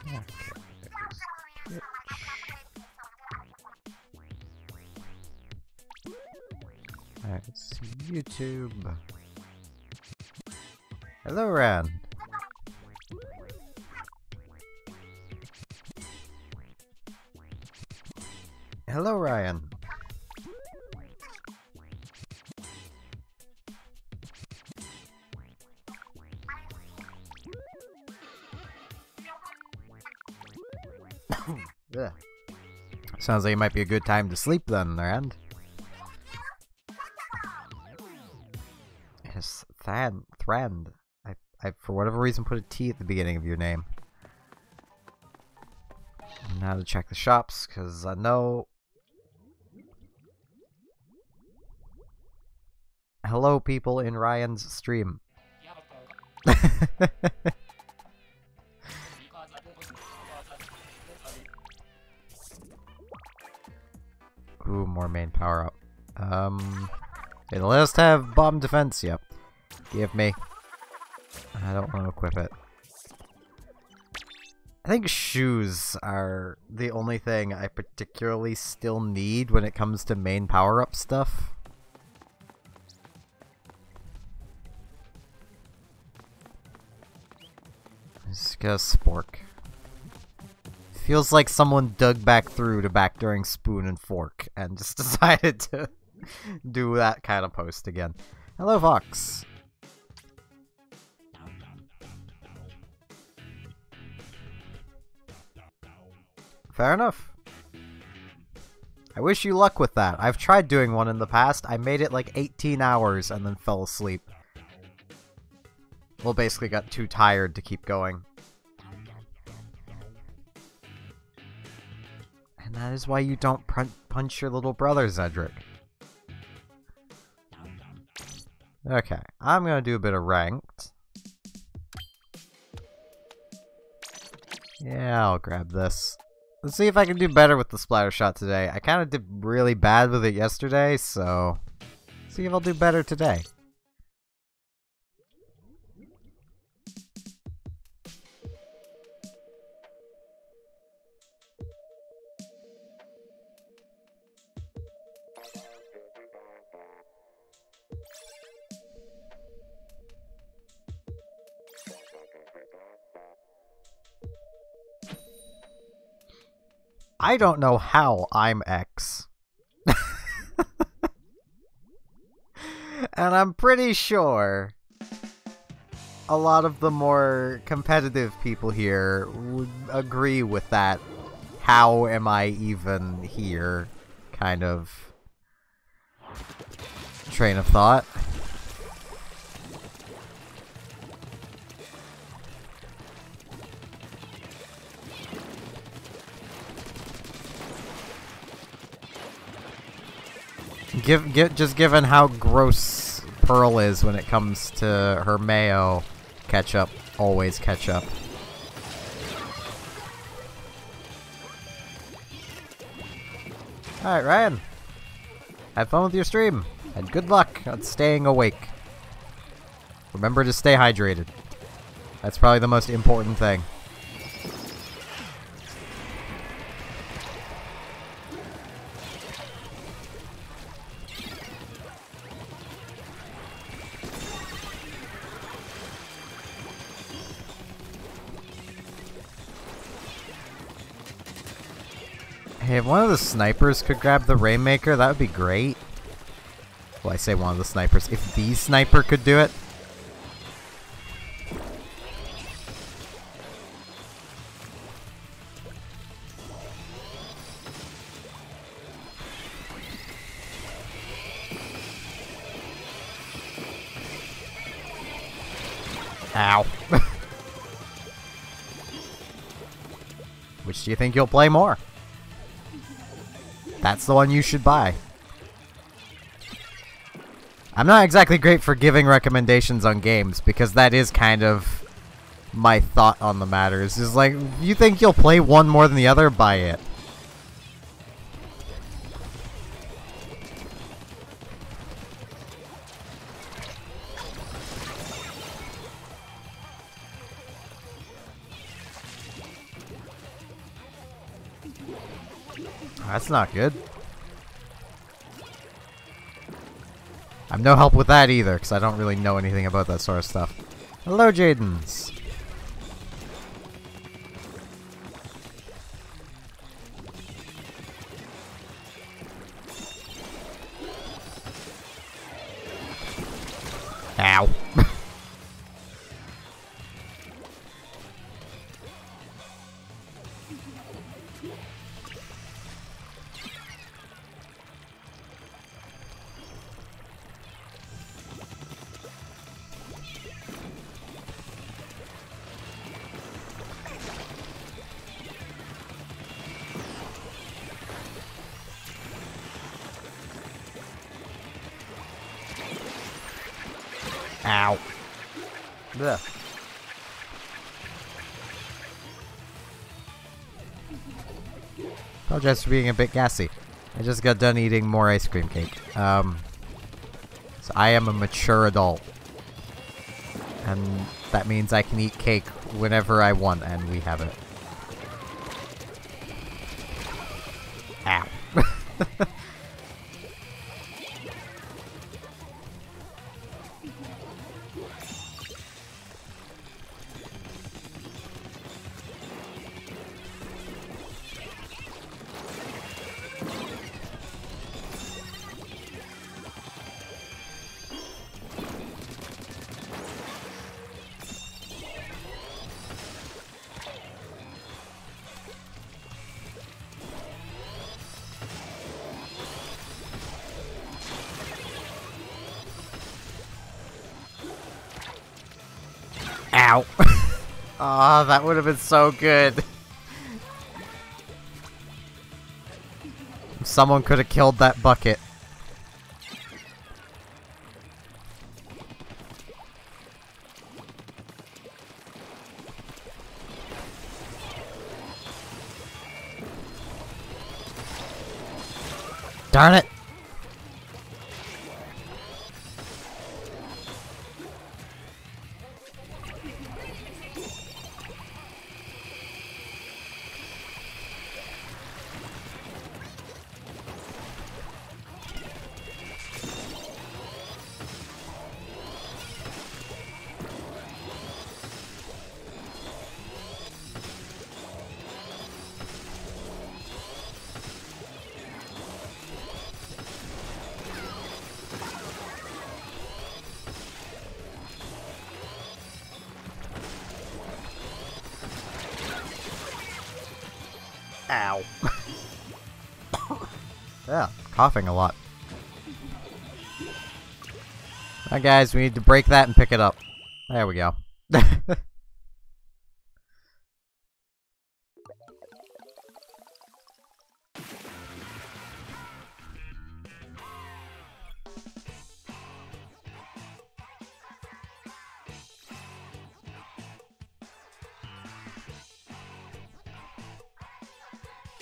Okay. Alright, let's see. YouTube. Hello, Ran. Hello, Ryan. Yeah. Sounds like it might be a good time to sleep then, Rand. Yes, Thrand. I, for whatever reason, put a T at the beginning of your name. Now to check the shops, because I know... Hello, people in Ryan's stream. Ooh, more main power up. It'll let us have bomb defense, yep. Give me. I don't want to equip it. I think shoes are the only thing I particularly still need when it comes to main power-up stuff. Just get a spork. Feels like someone dug back through to back during Spoon and Fork and just decided to do that kind of post again. Hello, Fox. Fair enough. I wish you luck with that. I've tried doing one in the past. I made it like 18 hours and then fell asleep. Well, basically got too tired to keep going. And that is why you don't punch your little brother, Zedric. Okay, I'm gonna do a bit of ranked. Yeah, I'll grab this. Let's see if I can do better with the splatter shot today. I kind of did really bad with it yesterday, so... see if I'll do better today. I don't know how I'm X. And I'm pretty sure a lot of the more competitive people here would agree with that how am I even here kind of train of thought. Just given how gross Pearl is when it comes to her mayo, ketchup, always ketchup. Alright, Ryan. Have fun with your stream, and good luck on staying awake. Remember to stay hydrated. That's probably the most important thing. Hey, if one of the snipers could grab the Rainmaker, that would be great. Well, I say one of the snipers. If the sniper could do it. Ow. Which do you think you'll play more? That's the one you should buy. I'm not exactly great for giving recommendations on games, because that is kind of my thought on the matter. Is just like, you think you'll play one more than the other, buy it. That's not good. I'm no help with that either, because I don't really know anything about that sort of stuff. Hello, Jadens! Ow. Ow. Ugh. Apologize for being a bit gassy. I just got done eating more ice cream cake. So I am a mature adult. And that means I can eat cake whenever I want, and we have it. Ow. Ow. Oh, that would have been so good. Someone could have killed that bucket. Darn it. Ow. Yeah, coughing a lot. Alright guys, we need to break that and pick it up. There we go.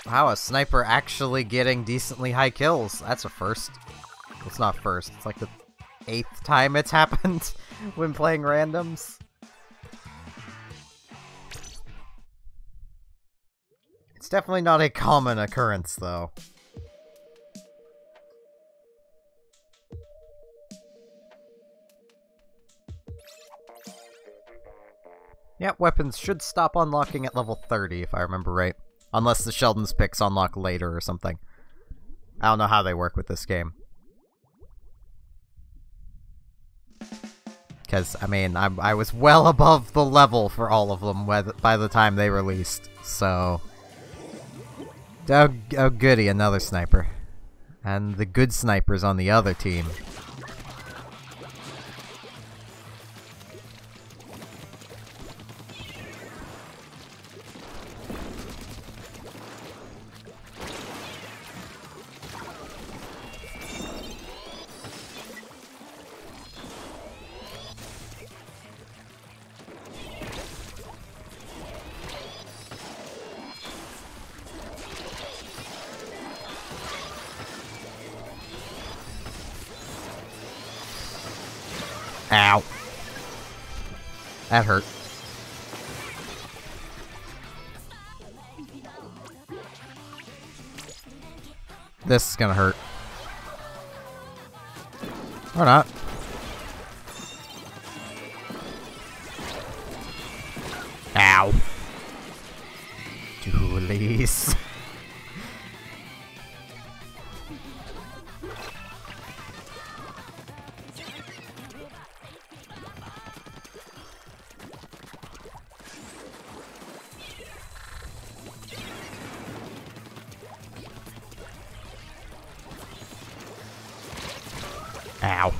Wow, a sniper actually getting decently high kills. That's a first. It's not first. It's like the 8th time it's happened when playing randoms. It's definitely not a common occurrence, though. Yep, weapons should stop unlocking at level 30, if I remember right. Unless the Sheldon's picks unlock later or something. I don't know how they work with this game. Because, I mean, I was well above the level for all of them by the time they released, so... Oh goody, another sniper. And the good snipers on the other team. Ow. That hurt. This is gonna hurt. Or not. Ow. Dualies. Ow.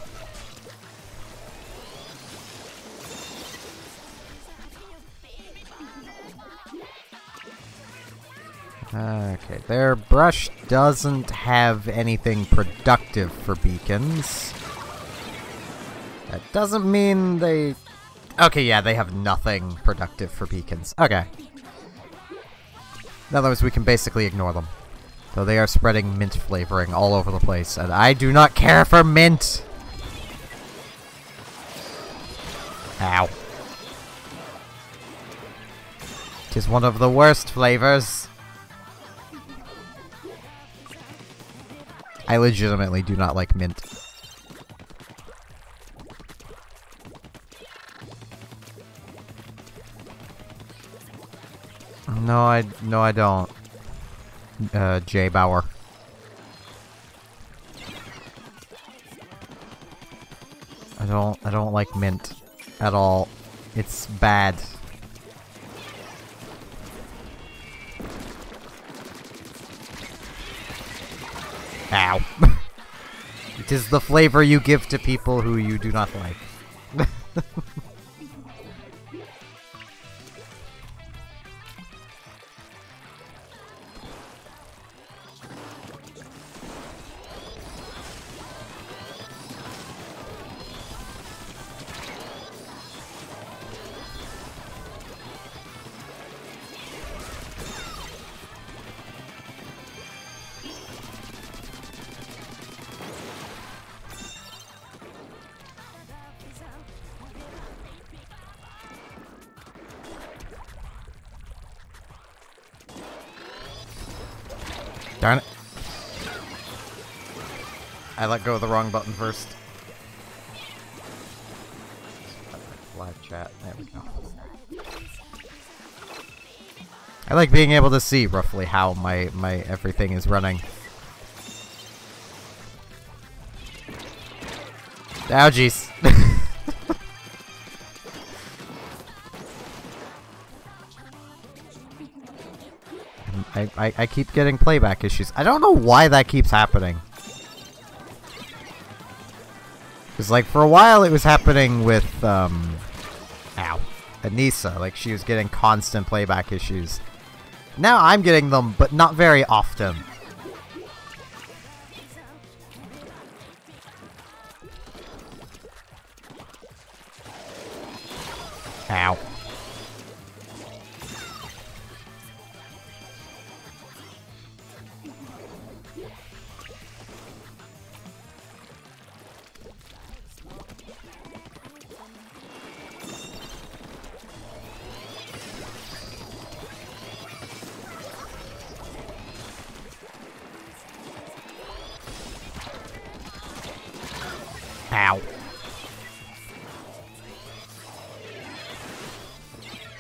Okay, their brush doesn't have anything productive for beacons. That doesn't mean they... Okay, yeah, they have nothing productive for beacons. Okay. In other words, we can basically ignore them. Though they are spreading mint flavoring all over the place, and I do not care for mint! Ow. It is one of the worst flavors. I legitimately do not like mint. No, I don't. J. Bauer. I don't like mint at all. It's bad. Ow. It is the flavor you give to people who you do not like. Darn it. I let go of the wrong button first. Live chat. There we go. I like being able to see roughly how my everything is running. Oh, jeez. I keep getting playback issues. I don't know why that keeps happening. Because, like, for a while it was happening with, Anissa. Like, she was getting constant playback issues. Now I'm getting them, but not very often. Ow. Ow.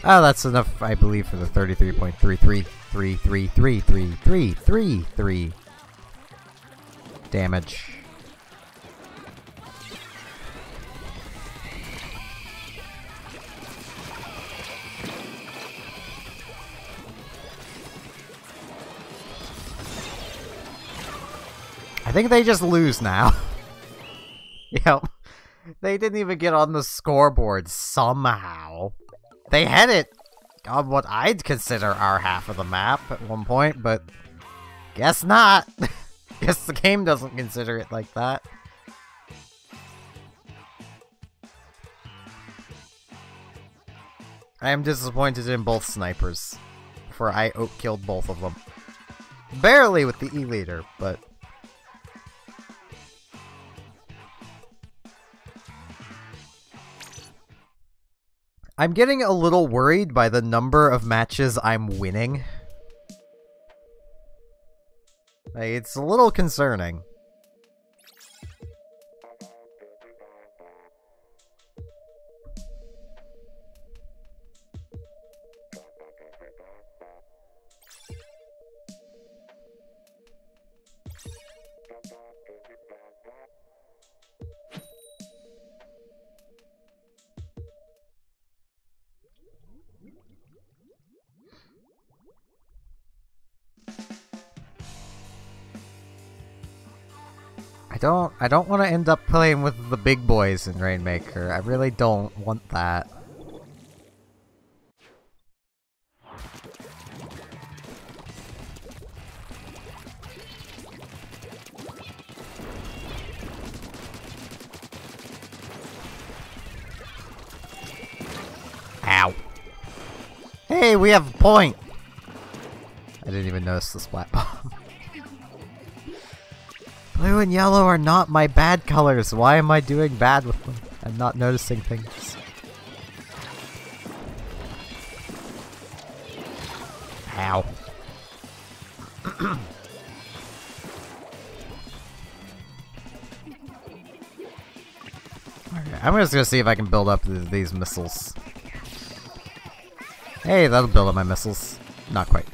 Oh, that's enough, I believe, for the 33.3333333333 damage. I think they just lose now. Yep. They didn't even get on the scoreboard somehow. They had it on what I'd consider our half of the map at one point, but guess not. Guess the game doesn't consider it like that. I am disappointed in both snipers, for I oak-killed both of them. Barely with the E-leader, but... I'm getting a little worried by the number of matches I'm winning. Like, it's a little concerning. I don't want to end up playing with the big boys in Rainmaker. I really don't want that. Ow. Hey, we have a point! I didn't even notice the splat bomb. Blue and yellow are not my bad colors. Why am I doing bad with them? I'm not noticing things. Ow. Okay, I'm just gonna see if I can build up these missiles. Hey, that'll build up my missiles. Not quite.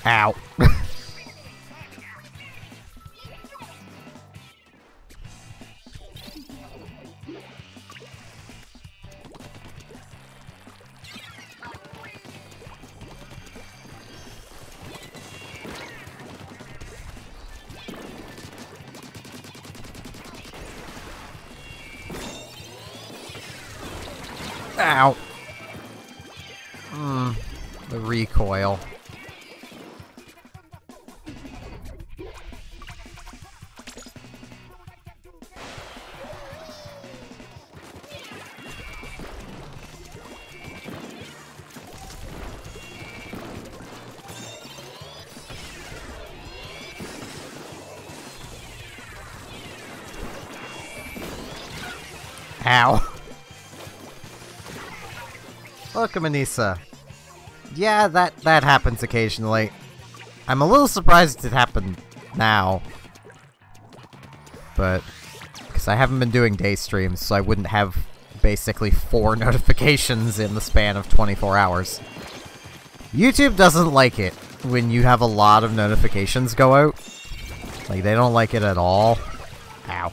Ow. Ow. The recoil. Ow. Look, Manisa. Yeah, that happens occasionally. I'm a little surprised it happened now. But, because I haven't been doing day streams, so I wouldn't have basically 4 notifications in the span of 24 hours. YouTube doesn't like it when you have a lot of notifications go out. Like, they don't like it at all. Ow.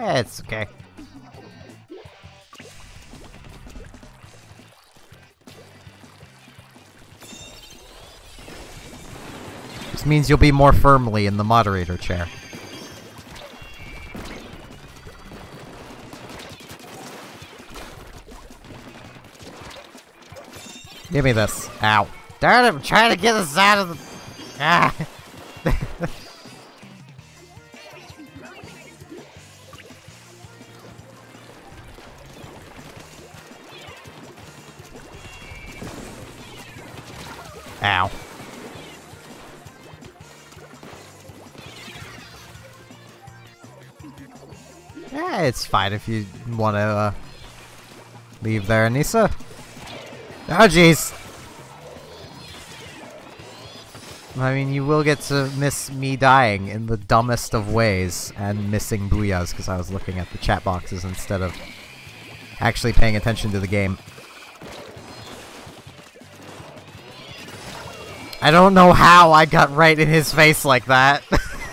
It's okay. This means you'll be more firmly in the moderator chair. Give me this. Ow. Darn it, I'm trying to get us out of the... Ah! Ow. Yeah, it's fine if you want to leave there, Anissa. Oh, jeez. I mean, you will get to miss me dying in the dumbest of ways and missing booyahs because I was looking at the chat boxes instead of actually paying attention to the game. I don't know how I got right in his face like that.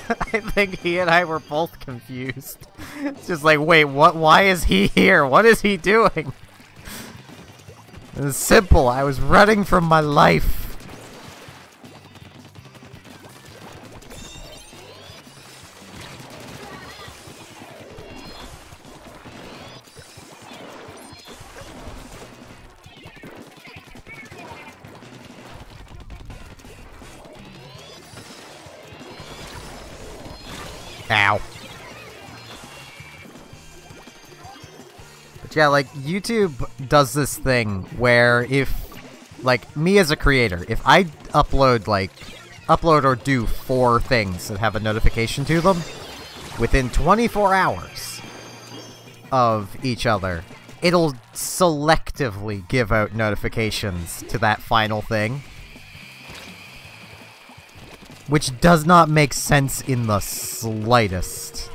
I think he and I were both confused. It's just like, wait, what? Why is he here? What is he doing? It was simple. I was running from my life. Ow. But yeah, like, YouTube does this thing where if, like, me as a creator, if I upload or do 4 things that have a notification to them, within 24 hours of each other, it'll selectively give out notifications to that final thing. Which does not make sense in the slightest.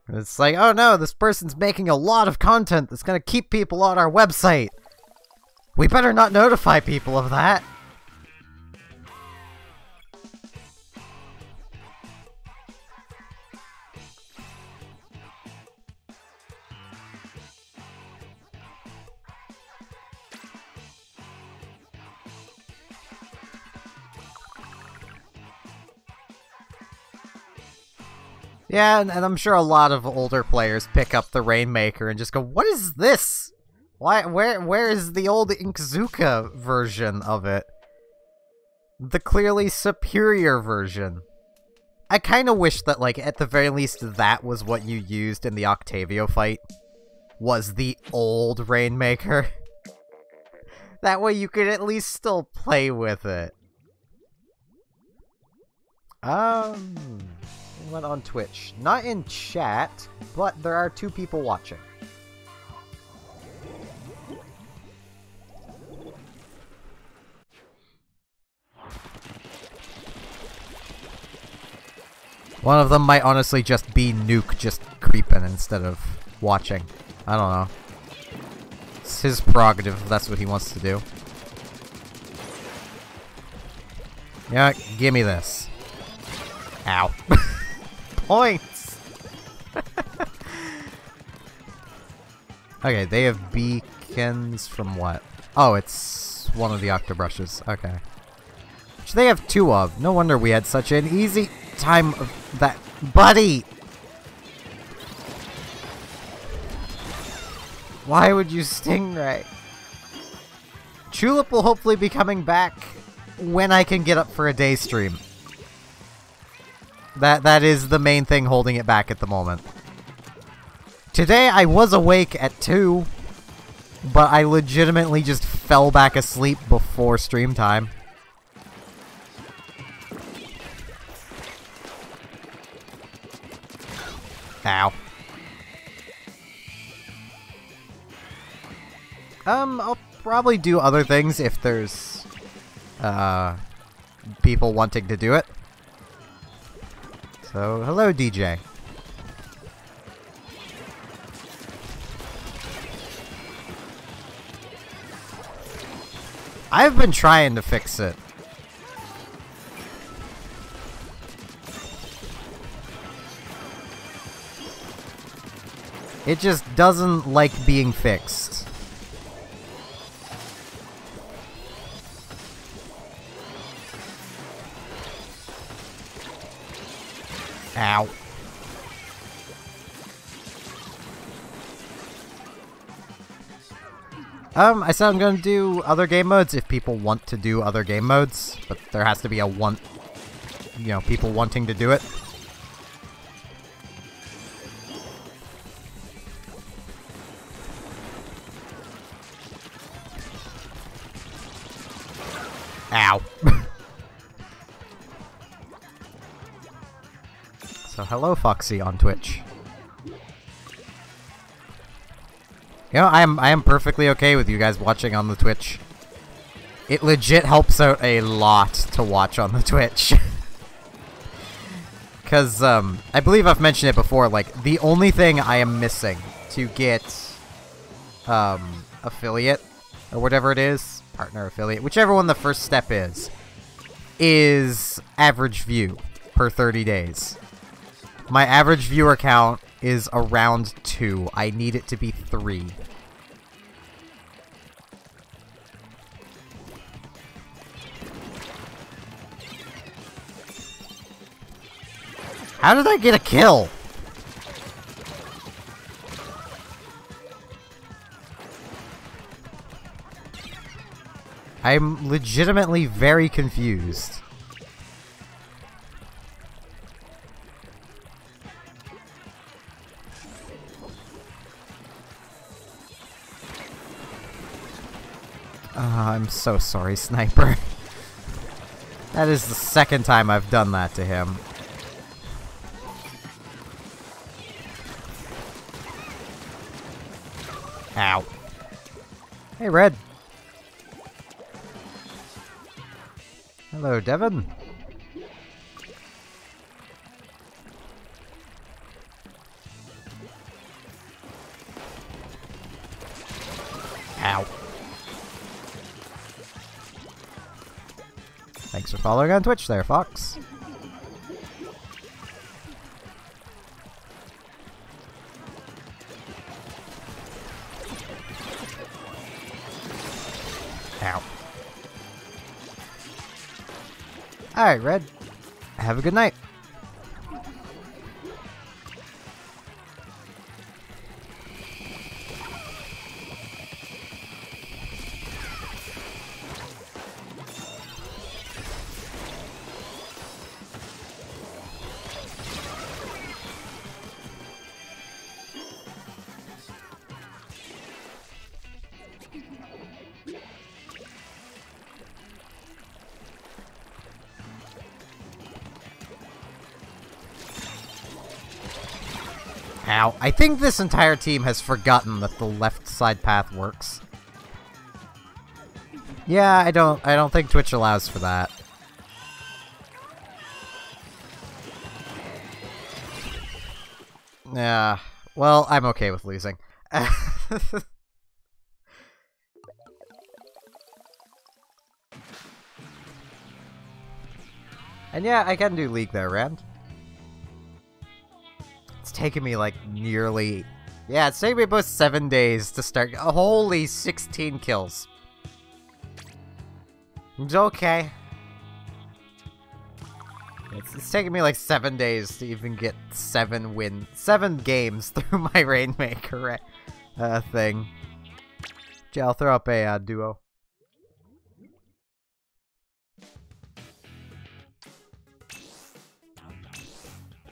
It's like, oh no, this person's making a lot of content that's gonna keep people on our website. We better not notify people of that. Yeah, and I'm sure a lot of older players pick up the Rainmaker and just go, what is this? Where is the old Inkzuka version of it? The clearly superior version. I kinda wish that, like, at the very least that was what you used in the Octavio fight. Was the old Rainmaker. That way you could at least still play with it. Went on Twitch. Not in chat, but there are 2 people watching. One of them might honestly just be Nuke just creeping instead of watching. I don't know. It's his prerogative if that's what he wants to do. Yeah, gimme this. Ow. Points! Okay, they have beacons from what? Oh, it's one of the Octobrushes. Okay. Which they have 2 of. No wonder we had such an easy time of that. Buddy! Why would you Stingray? Tulip will hopefully be coming back when I can get up for a day stream. That is the main thing holding it back at the moment. Today I was awake at 2, but I legitimately just fell back asleep before stream time. Ow. I'll probably do other things if there's, people wanting to do it. So, hello, DJ. I've been trying to fix it. It just doesn't like being fixed. Ow. I said I'm gonna do other game modes if people want to do other game modes, but there has to be a people wanting to do it. Ow. So hello, Foxy on Twitch. You know, I am perfectly okay with you guys watching on the Twitch. It legit helps out a lot to watch on the Twitch. Because, I believe I've mentioned it before, like, the only thing I am missing to get, affiliate, or whatever it is, partner affiliate, whichever one the first step is average view per 30 days. My average viewer count is around 2. I need it to be 3. How did I get a kill? I'm legitimately very confused. I'm so sorry, Sniper. That is the second time I've done that to him. Ow. Hey, Red. Hello, Devin. Ow. Thanks for following on Twitch there, Fox. Ow. Alright, Red. Have a good night. Ow. I think this entire team has forgotten that the left side path works. Yeah, I don't think Twitch allows for that. Yeah. Well, I'm okay with losing. And yeah, I can do League there, Rand. It's taken me like nearly... Yeah, it's taken me about 7 days to start... Holy 16 kills. It's okay. It's taken me like 7 days to even get 7 games through my Rainmaker thing. Yeah, I'll throw up a duo.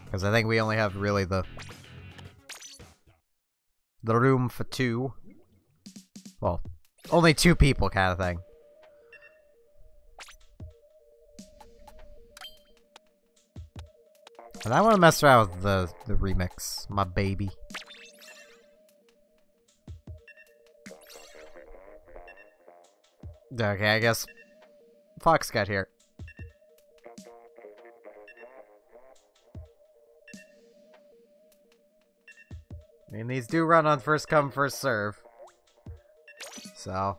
Because I think we only have really the room for 2. Well, only 2 people kind of thing. And I want to mess around with the remix, my baby. Okay, I guess Fox got here. I mean, these do run on first come, first serve. So...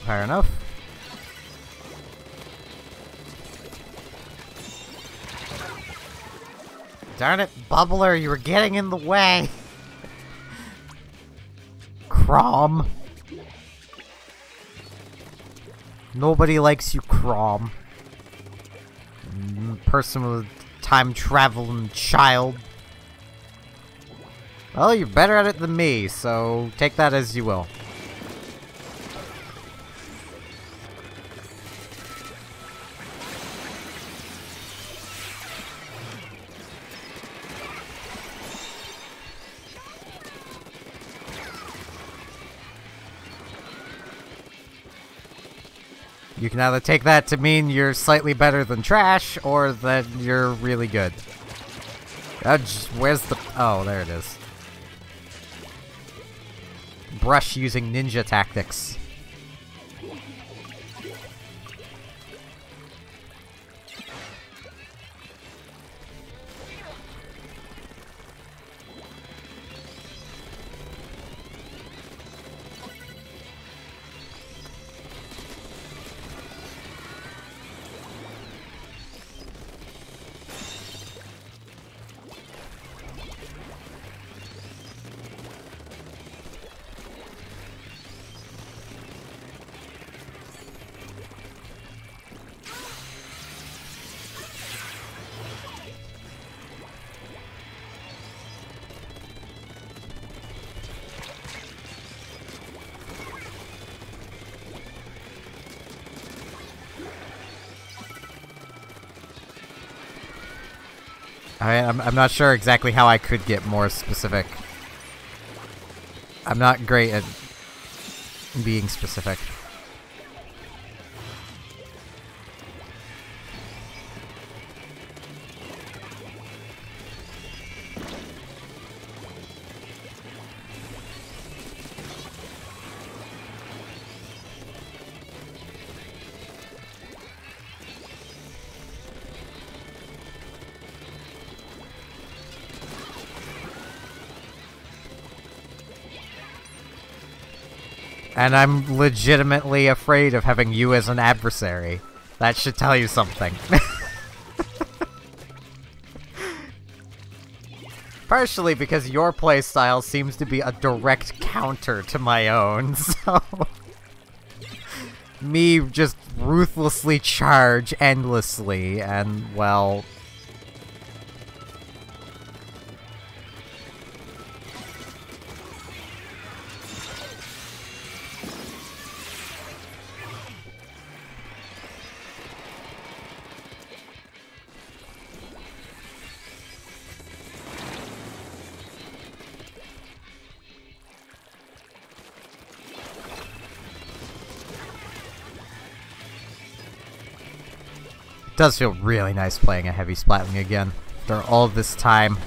Fair enough. Darn it, Bubbler, you were getting in the way! Crom. Nobody likes you, Crom. Person with time traveling child. Well, you're better at it than me, so take that as you will. You can either take that to mean you're slightly better than trash, or that you're really good. Where's the... Oh, there it is. Brush using ninja tactics. I'm not sure exactly how I could get more specific. I'm not great at being specific. And I'm legitimately afraid of having you as an adversary. That should tell you something. Partially because your playstyle seems to be a direct counter to my own, so... me just ruthlessly charge endlessly, and, well... It does feel really nice playing a heavy Splatling again. After all this time.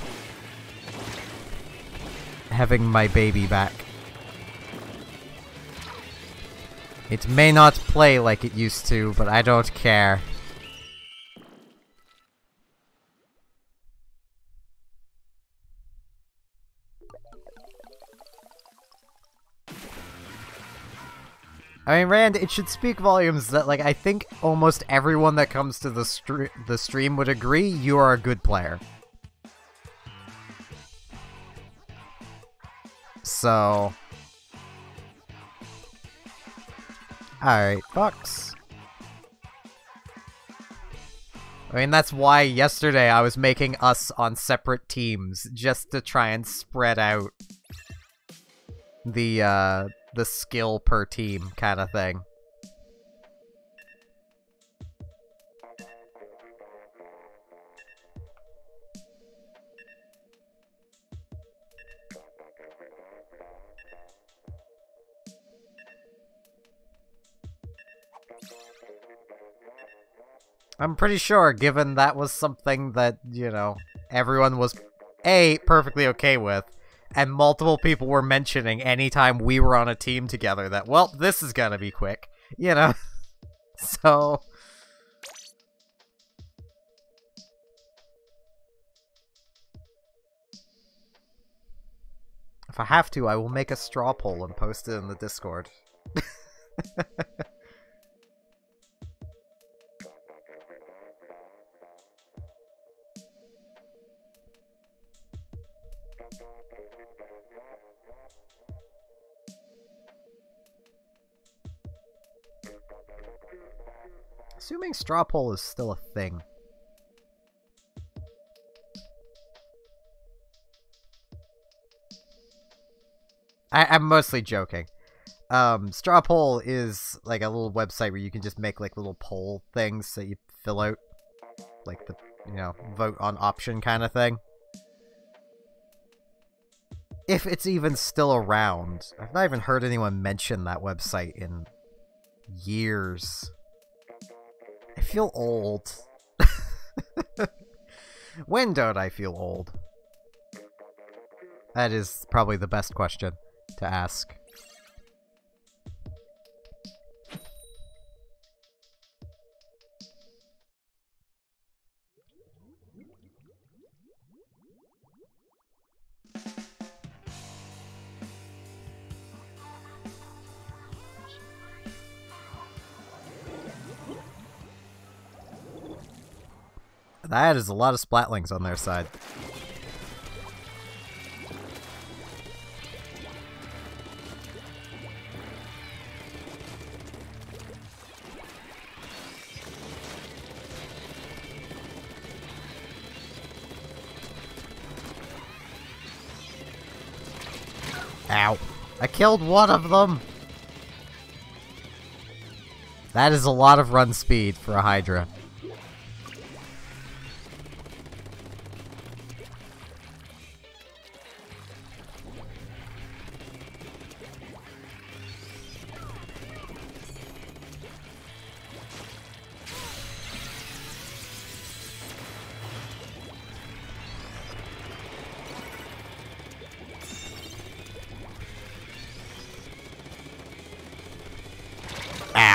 Having my baby back. It may not play like it used to, but I don't care. I mean, Rand, it should speak volumes that, like, I think almost everyone that comes to the stream would agree you are a good player. So... Alright, Fox. I mean, that's why yesterday I was making us on separate teams, just to try and spread out the skill per team kind of thing. I'm pretty sure, given that was something that, you know, everyone was, A, perfectly okay with, and multiple people were mentioning anytime we were on a team together that, well, this is gonna be quick, you know? So... if I have to, I will make a straw poll and post it in the Discord. Assuming straw poll is still a thing. I'm mostly joking. Straw poll is like a little website where you can just make like little poll things that you fill out. Like the, you know, vote on option kind of thing. If it's even still around. I've not even heard anyone mention that website in years. I feel old. When don't I feel old? That is probably the best question to ask. That is a lot of Splatlings on their side. Ow. I killed one of them! That is a lot of run speed for a Hydra.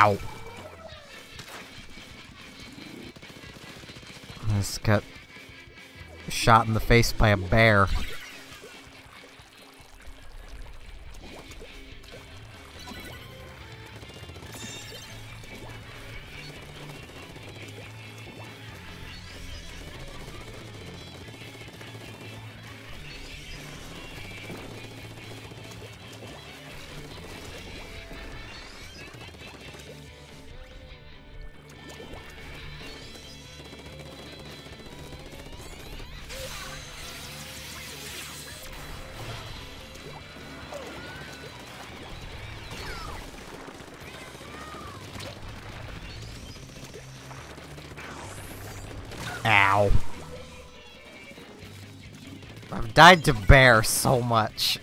Ow. I just got shot in the face by a bear. Ow. I've died to bear so much.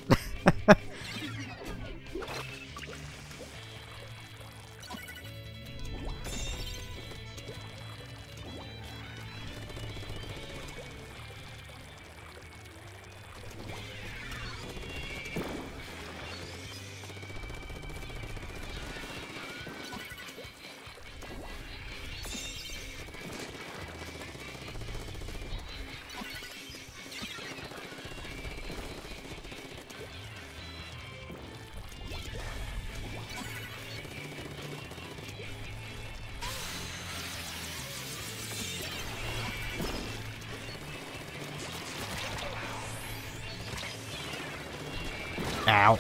Ow.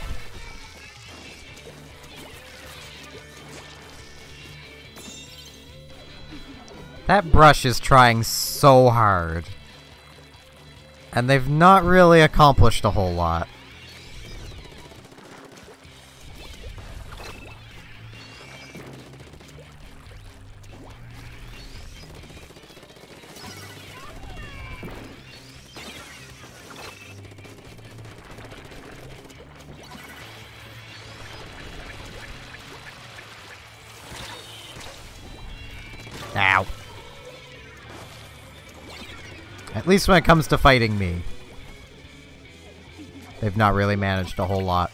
That brush is trying so hard. And they've not really accomplished a whole lot. Ow. At least when it comes to fighting me, they've not really managed a whole lot.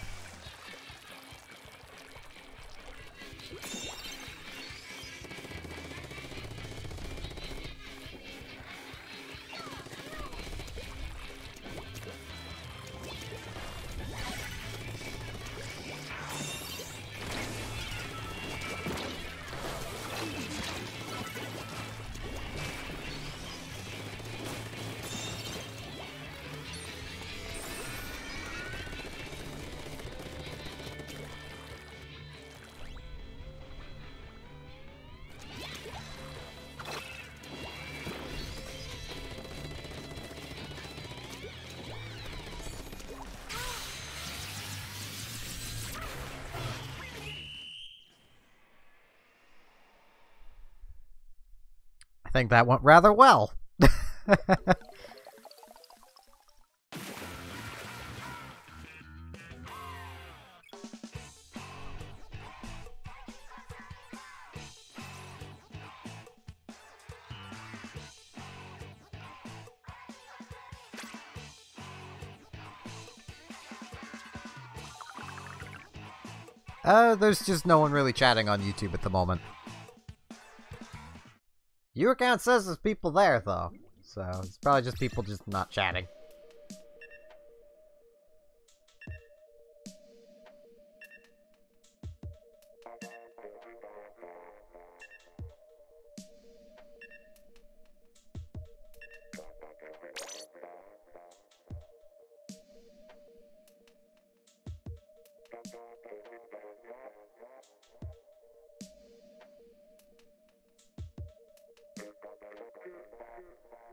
I think that went rather well. There's just no one really chatting on YouTube at the moment. Your account says there's people there, though. So, it's probably just people just not chatting.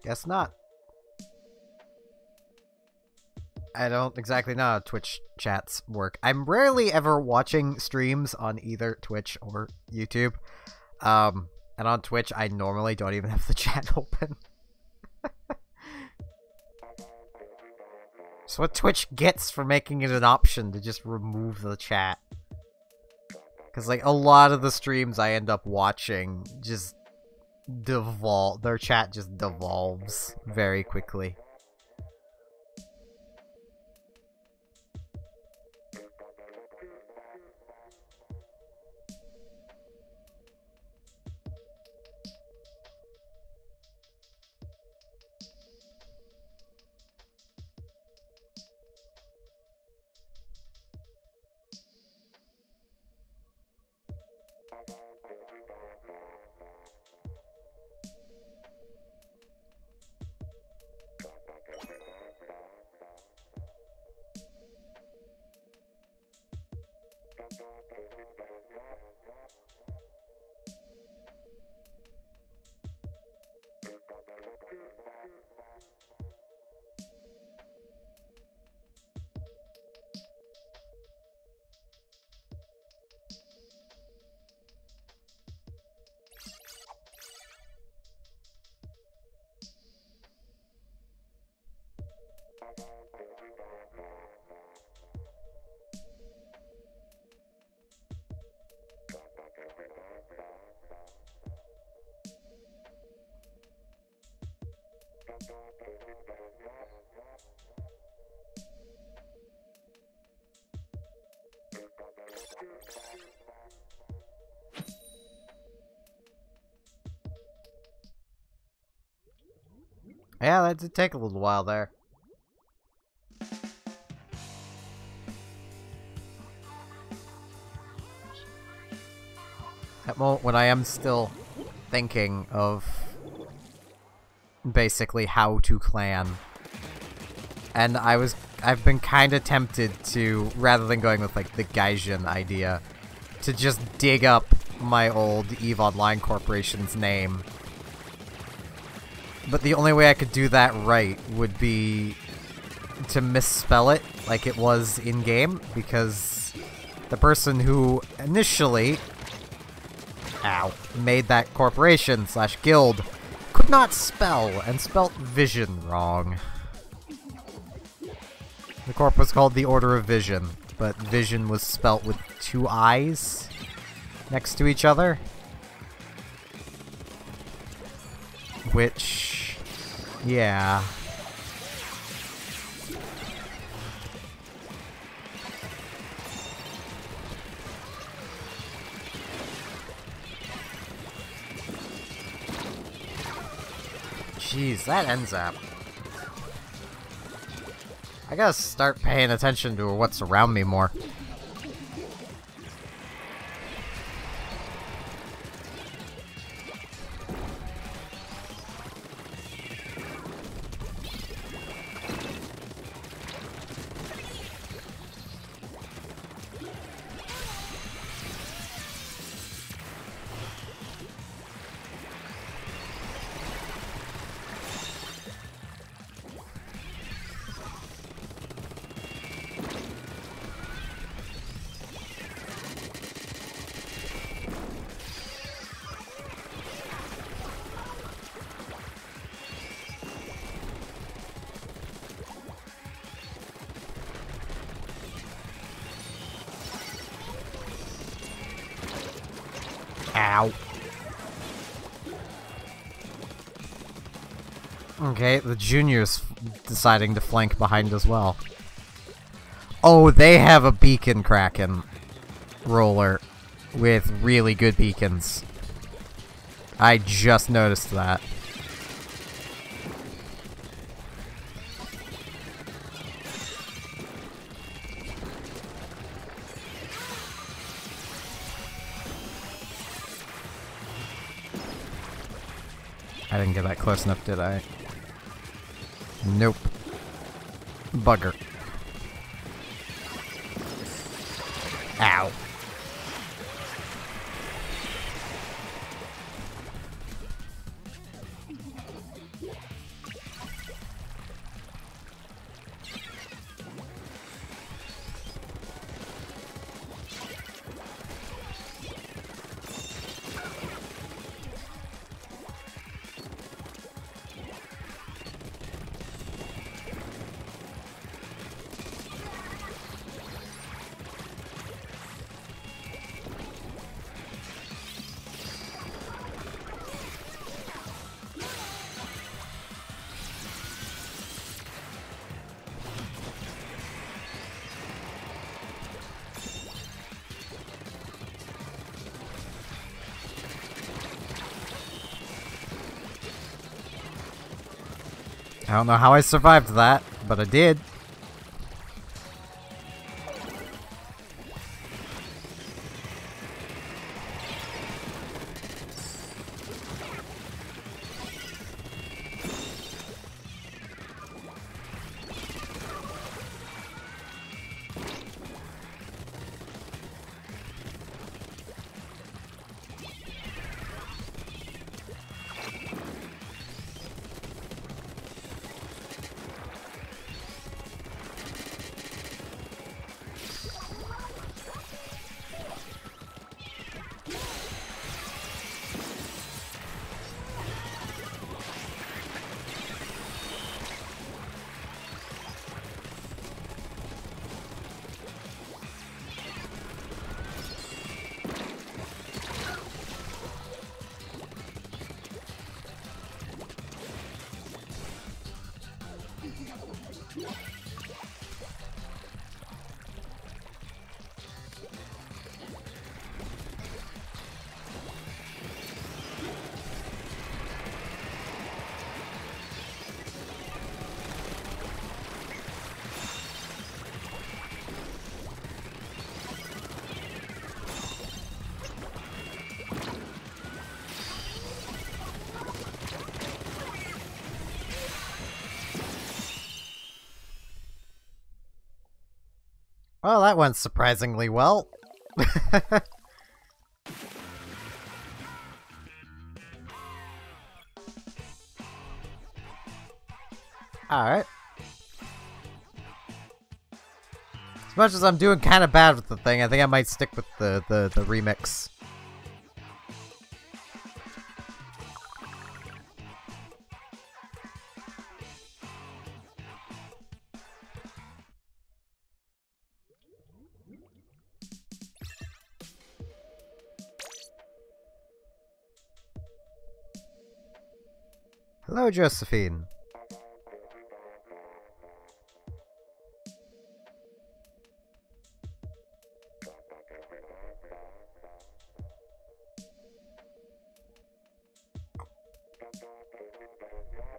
Guess not. I don't exactly know how Twitch chats work. I'm rarely ever watching streams on either Twitch or YouTube. And on Twitch, I normally don't even have the chat open. So what Twitch gets for making it an option to just remove the chat. Because, like, a lot of the streams I end up watching just devolve. Their chat just devolves very quickly. Yeah, that did take a little while there. At moment when I am still thinking of basically how to clan. And I've been kind of tempted to, rather than going with like the Gaijin idea, to just dig up my old EVE Online Corporation's name. But the only way I could do that right would be to misspell it like it was in-game, because the person who initially made that corporation / guild could not spell, and spelt vision wrong. The corp was called the Order of Vision, but vision was spelt with 2 I's next to each other. Which, yeah. Jeez, that ends up. I gotta start paying attention to what's around me more. Ow. Okay, the junior's deciding to flank behind as well. Oh, they have a beacon Kraken roller with really good beacons. I just noticed that. I didn't get that close enough, did I? Nope. Bugger. Ow. I don't know how I survived that, but I did. Well, that went surprisingly well. Alright. As much as I'm doing kind of bad with the thing, I think I might stick with the remix. Hello, Josephine.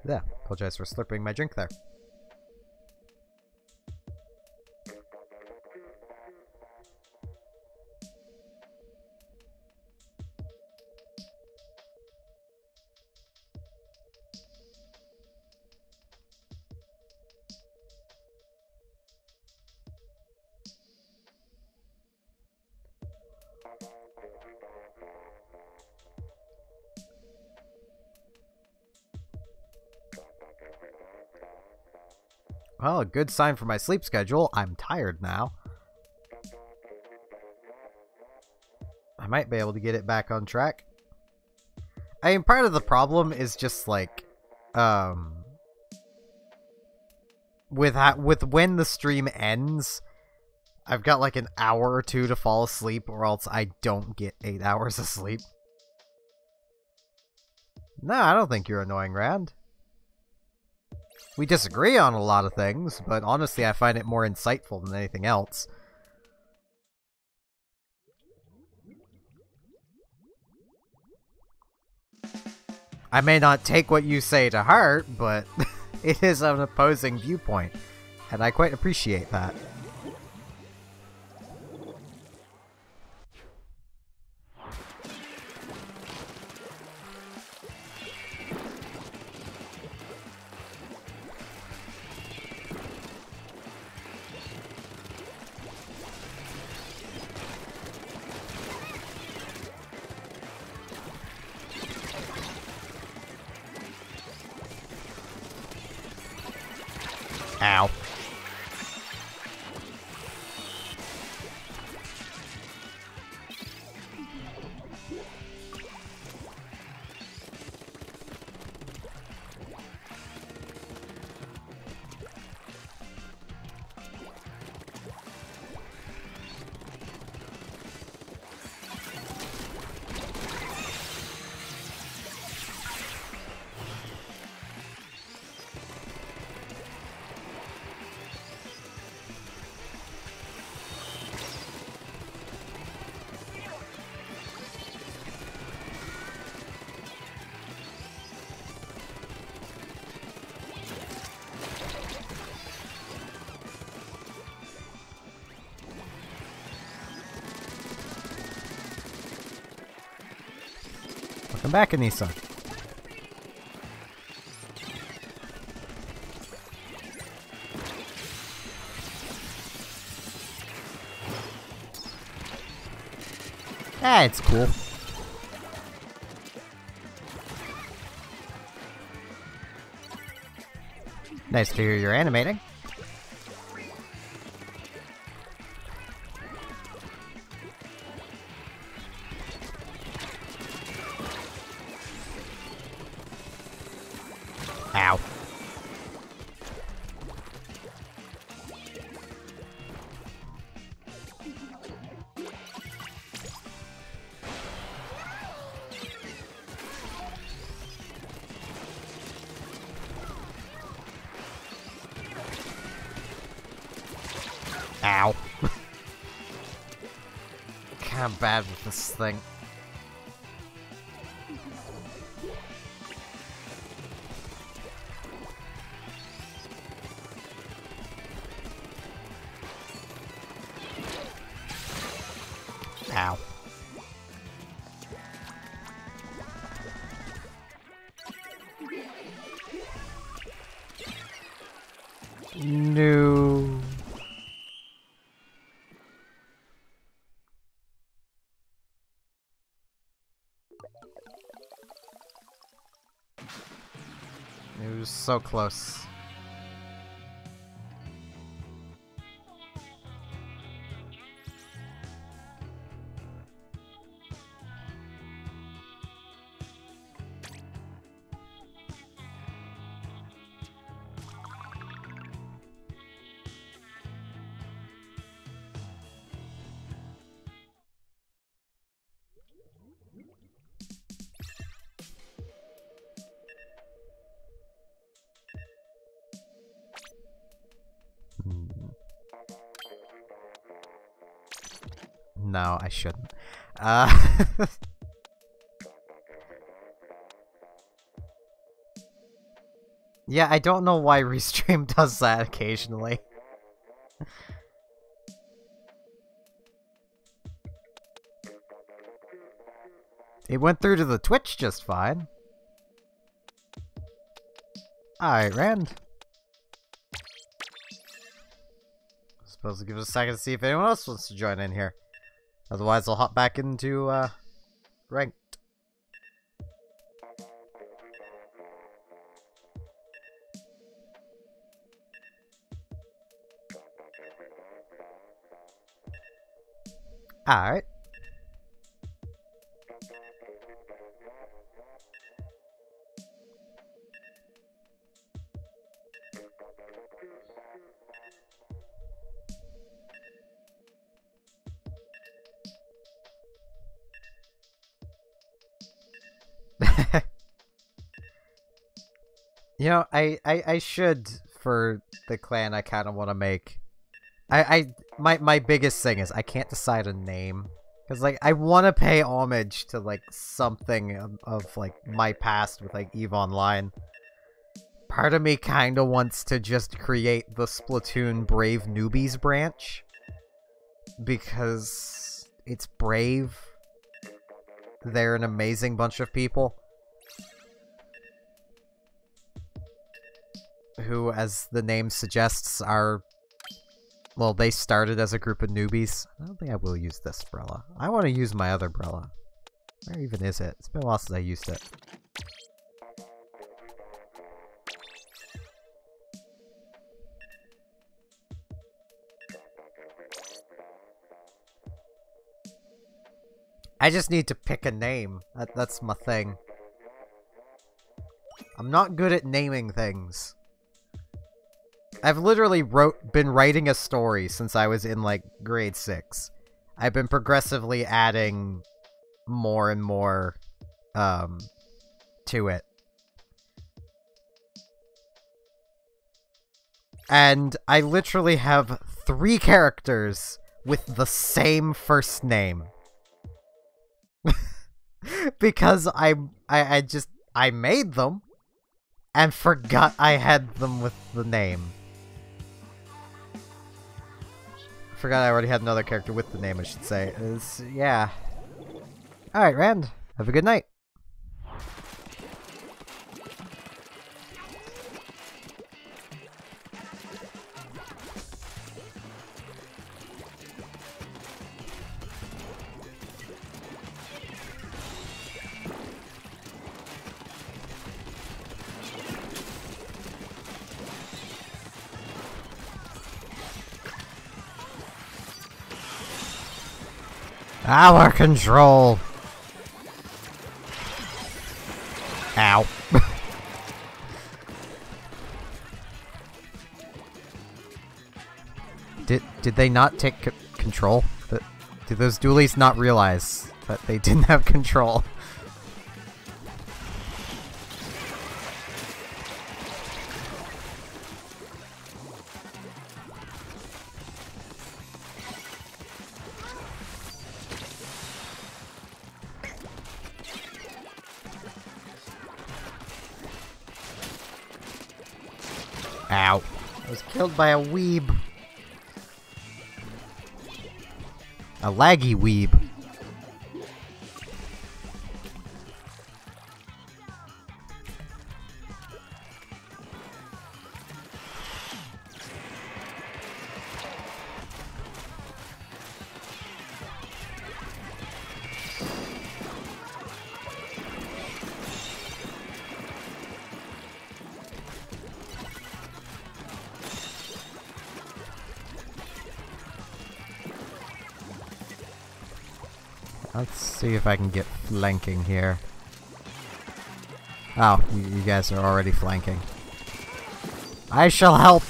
Yeah, apologize for slurping my drink there. Well, a good sign for my sleep schedule. I'm tired now. I might be able to get it back on track. I mean, part of the problem is just like, with when the stream ends, I've got like an hour or two to fall asleep, or else I don't get 8 hours of sleep. No, I don't think you're annoying, Rand. We disagree on a lot of things, but honestly, I find it more insightful than anything else. I may not take what you say to heart, but it is an opposing viewpoint, and I quite appreciate that. Ow. Welcome back, Anissa. Ah, it's cool. Nice to hear you're animating. Ow. Ow. Kinda bad with this thing. Ow. No. It was so close. No, I shouldn't. Yeah, I don't know why Restream does that occasionally. It went through to the Twitch just fine. Alright, Rand. Suppose we'll give it a second to see if anyone else wants to join in here. Otherwise, I'll hop back into, ranked. Alright. You know, I should, for the clan I kind of want to make. My biggest thing is I can't decide a name. Because, like, I want to pay homage to, like, something of, like, my past with, like, EVE Online. Part of me kind of wants to just create the Splatoon Brave Newbies branch. Because it's brave. They're an amazing bunch of people. Who, as the name suggests, are... Well, they started as a group of newbies. I don't think I will use this umbrella. I want to use my other umbrella. Where even is it? It's been a while since I used it. I just need to pick a name. That's my thing. I'm not good at naming things. I've literally been writing a story since I was in, like, grade 6. I've been progressively adding more and more, to it. And I literally have 3 characters with the same first name. Because I made them and forgot I had them with the name. Forgot I already had another character with the name, I should say. Yeah. Alright, Rand. Have a good night. Our control. Ow. Did they not take control? Did those dualies not realize that they didn't have control? Ow. I was killed by a weeb. A laggy weeb. Let's see if I can get flanking here. Oh, you guys are already flanking. I shall help!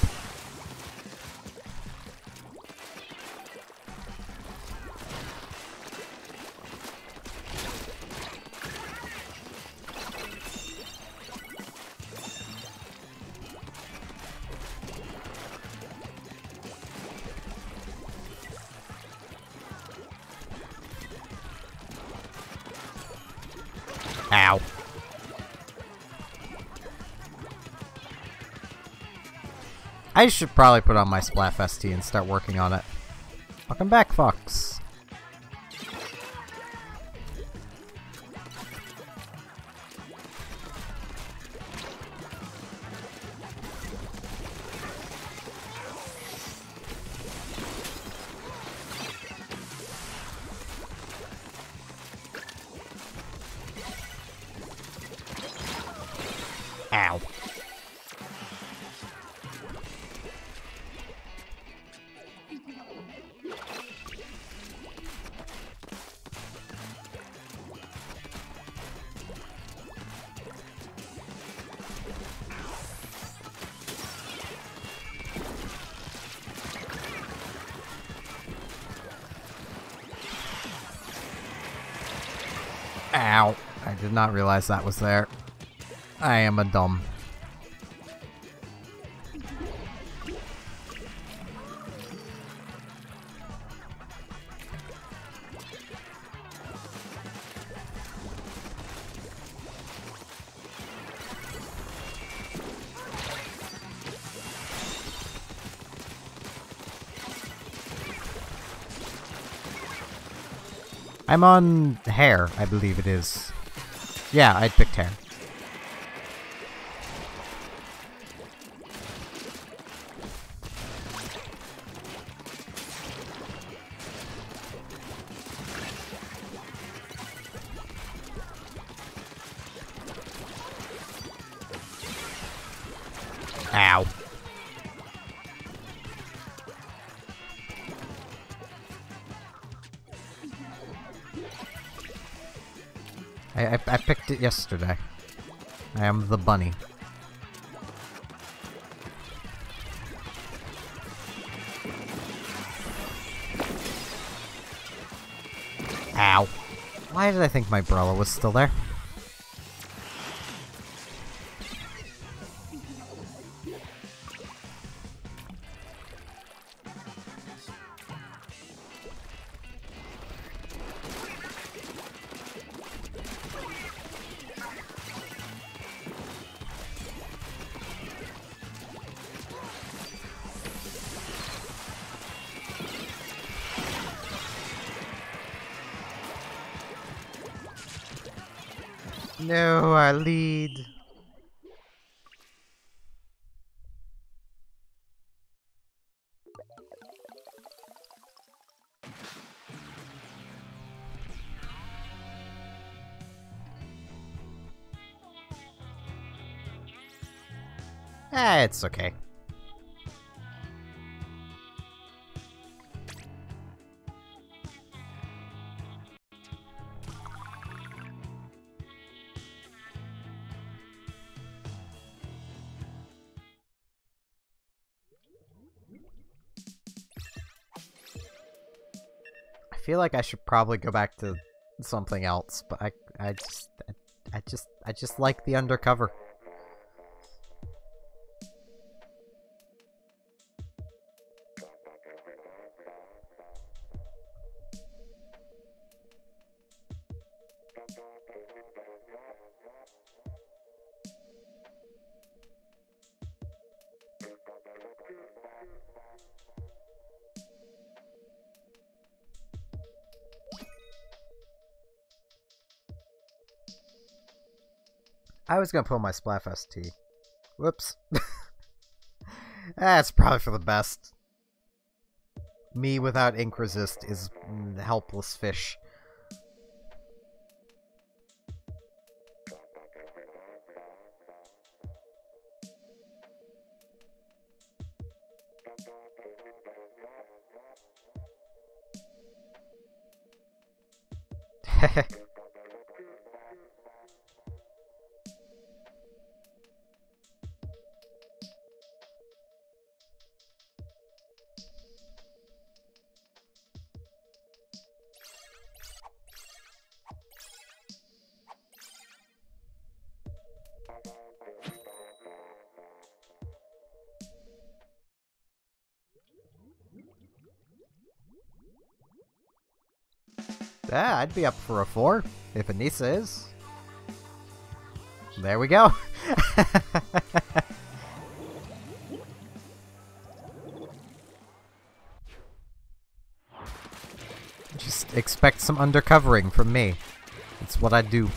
Ow. I should probably put on my Splatfest tee and start working on it. Welcome back, Fox. Ow. Ow. I did not realize that was there. I am a dumb. I'm on hair, I believe it is. Yeah, I picked hair. Ow. I picked it yesterday. I am the bunny. Ow. Why did I think my umbrella was still there? No, I lead. It's okay. I feel like I should probably go back to something else, but I just like the undercover. I was gonna pull my Splatfest tee. Whoops. That's probably for the best. Me without ink resist is helpless fish. Yeah, I'd be up for a 4, if Anissa is. There we go. Just expect some undercovering from me. It's what I do.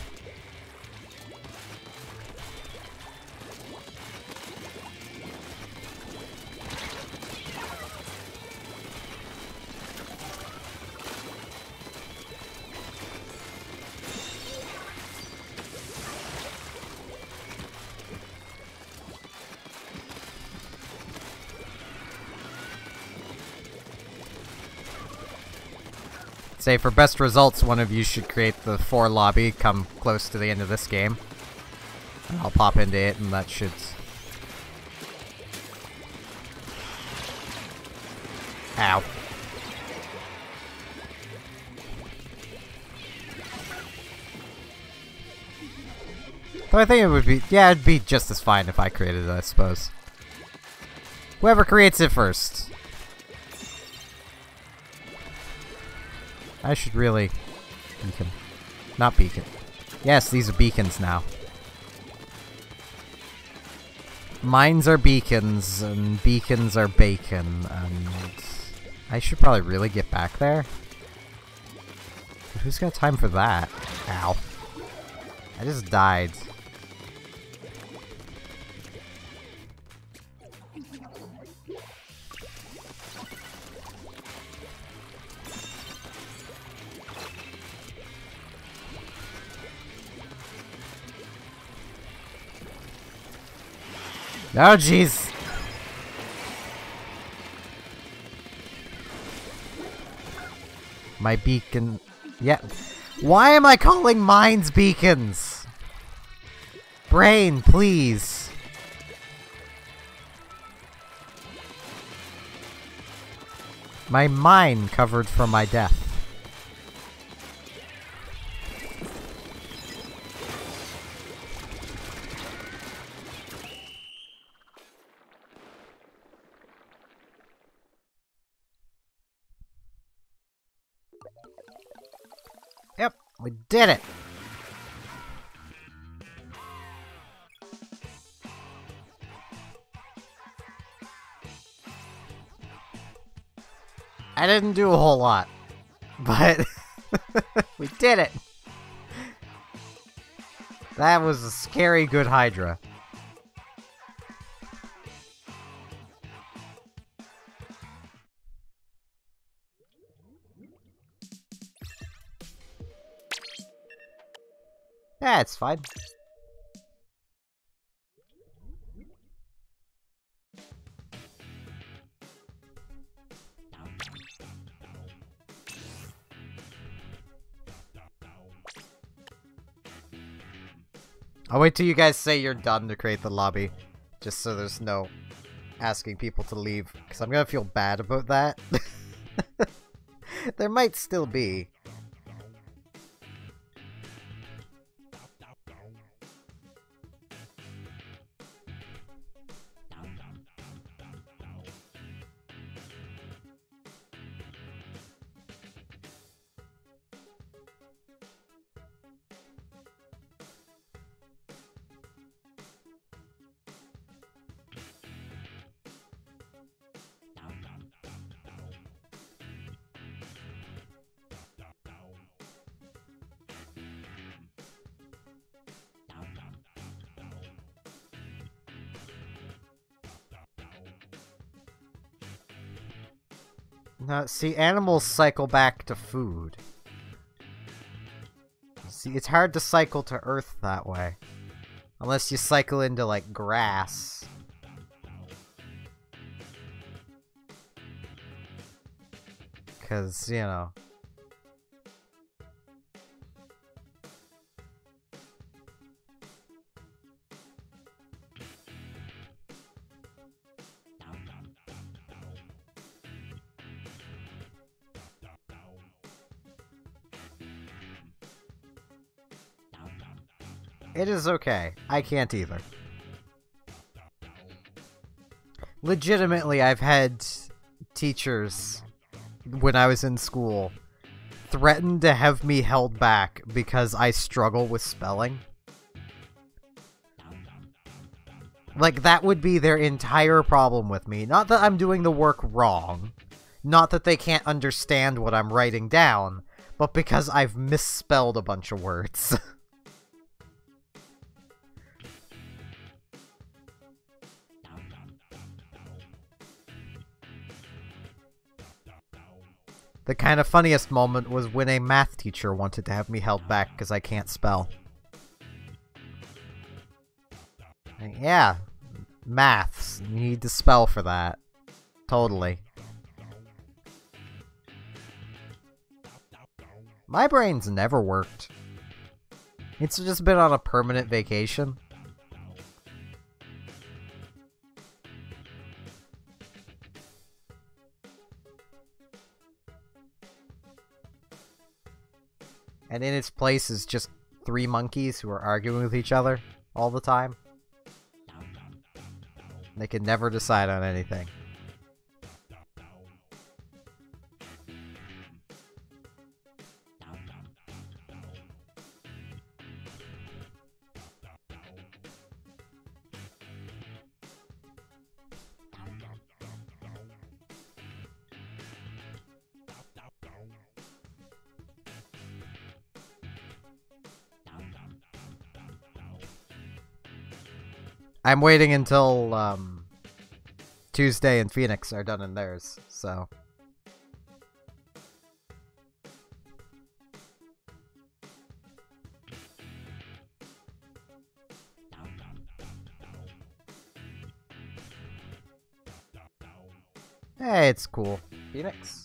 Say for best results, one of you should create the 4 lobby, come close to the end of this game. And I'll pop into it and that should... Ow. So I think it would be... Yeah, it'd be just as fine if I created it, I suppose. Whoever creates it first. I should really... Beacon. Not beacon. Yes, these are beacons now. Mines are beacons, and beacons are bacon, and... I should probably really get back there. But who's got time for that? Ow. I just died. Oh, jeez. My beacon... Yeah. Why am I calling mines beacons? Brain, please. My mine covered for my death. Yep, we did it! I didn't do a whole lot, but we did it! That was a scary good Hydra. Yeah, it's fine. I'll wait till you guys say you're done to create the lobby, just so there's no asking people to leave, because I'm gonna feel bad about that. There might still be. No, see, animals cycle back to food. See, it's hard to cycle to Earth that way. Unless you cycle into, like, grass. Because, you know. It is okay. I can't either. Legitimately, I've had teachers, when I was in school, threaten to have me held back because I struggle with spelling. Like, that would be their entire problem with me. Not that I'm doing the work wrong. Not that they can't understand what I'm writing down, but because I've misspelled a bunch of words. The kind of funniest moment was when a math teacher wanted to have me held back because I can't spell. Yeah, maths. You need to spell for that. Totally. My brain's never worked. It's just been on a permanent vacation. And in its place is just 3 monkeys who are arguing with each other all the time. They can never decide on anything. I'm waiting until, Tuesday and Phoenix are done in theirs, so... Hey, it's cool. Phoenix?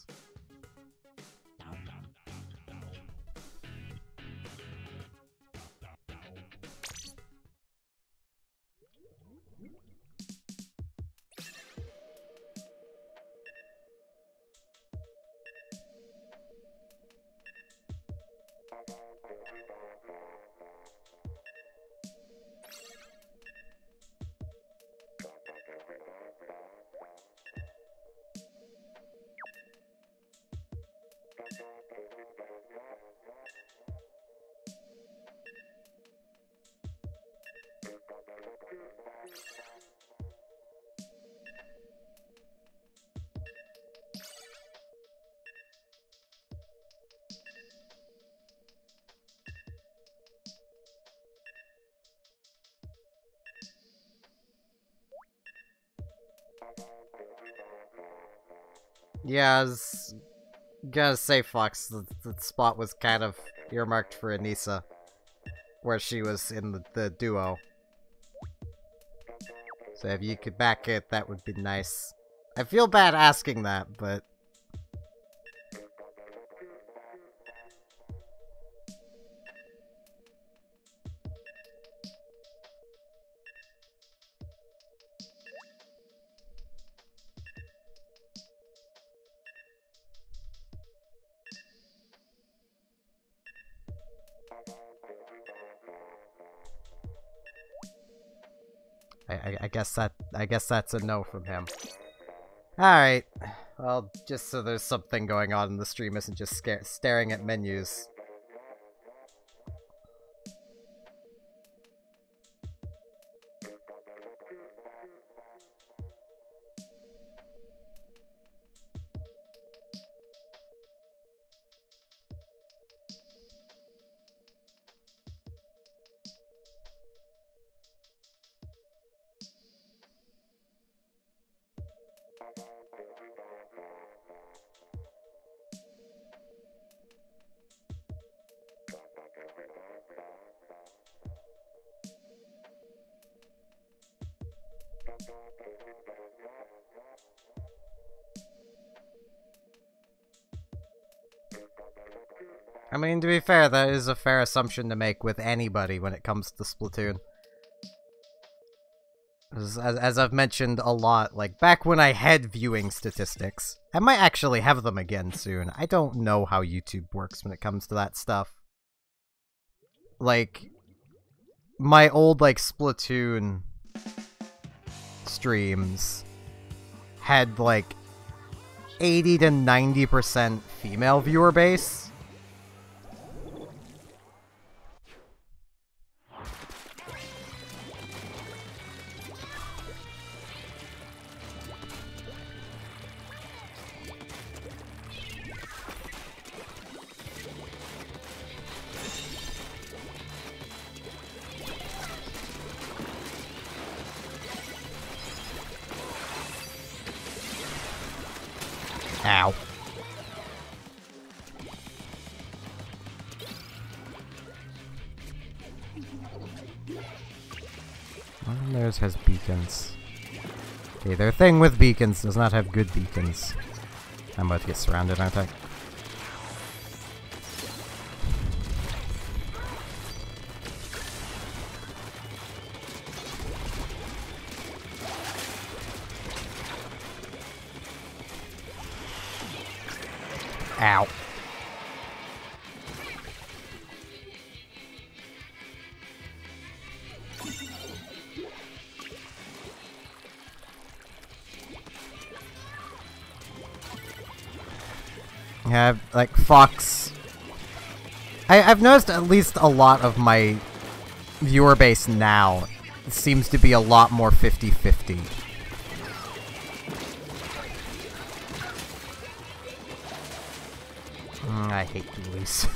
Yeah, I was gonna say, Fox, the spot was kind of earmarked for Anissa, where she was in the duo. So if you could back it, that would be nice. I feel bad asking that, but... I guess that's a no from him. Alright. Well, just so there's something going on in the stream isn't just staring at menus. I mean, to be fair, that is a fair assumption to make with anybody when it comes to Splatoon. As I've mentioned a lot, like, back when I had viewing statistics, I might actually have them again soon. I don't know how YouTube works when it comes to that stuff. Like, my old, like, Splatoon streams had, like, 80 to 90% female viewer base. Ow. One of theirs has beacons. Okay, their thing with beacons does not have good beacons. I'm about to get surrounded, aren't I? Ow. Yeah, like, Fox. I've noticed at least a lot of my viewer base now seems to be a lot more 50-50. I hate dualies.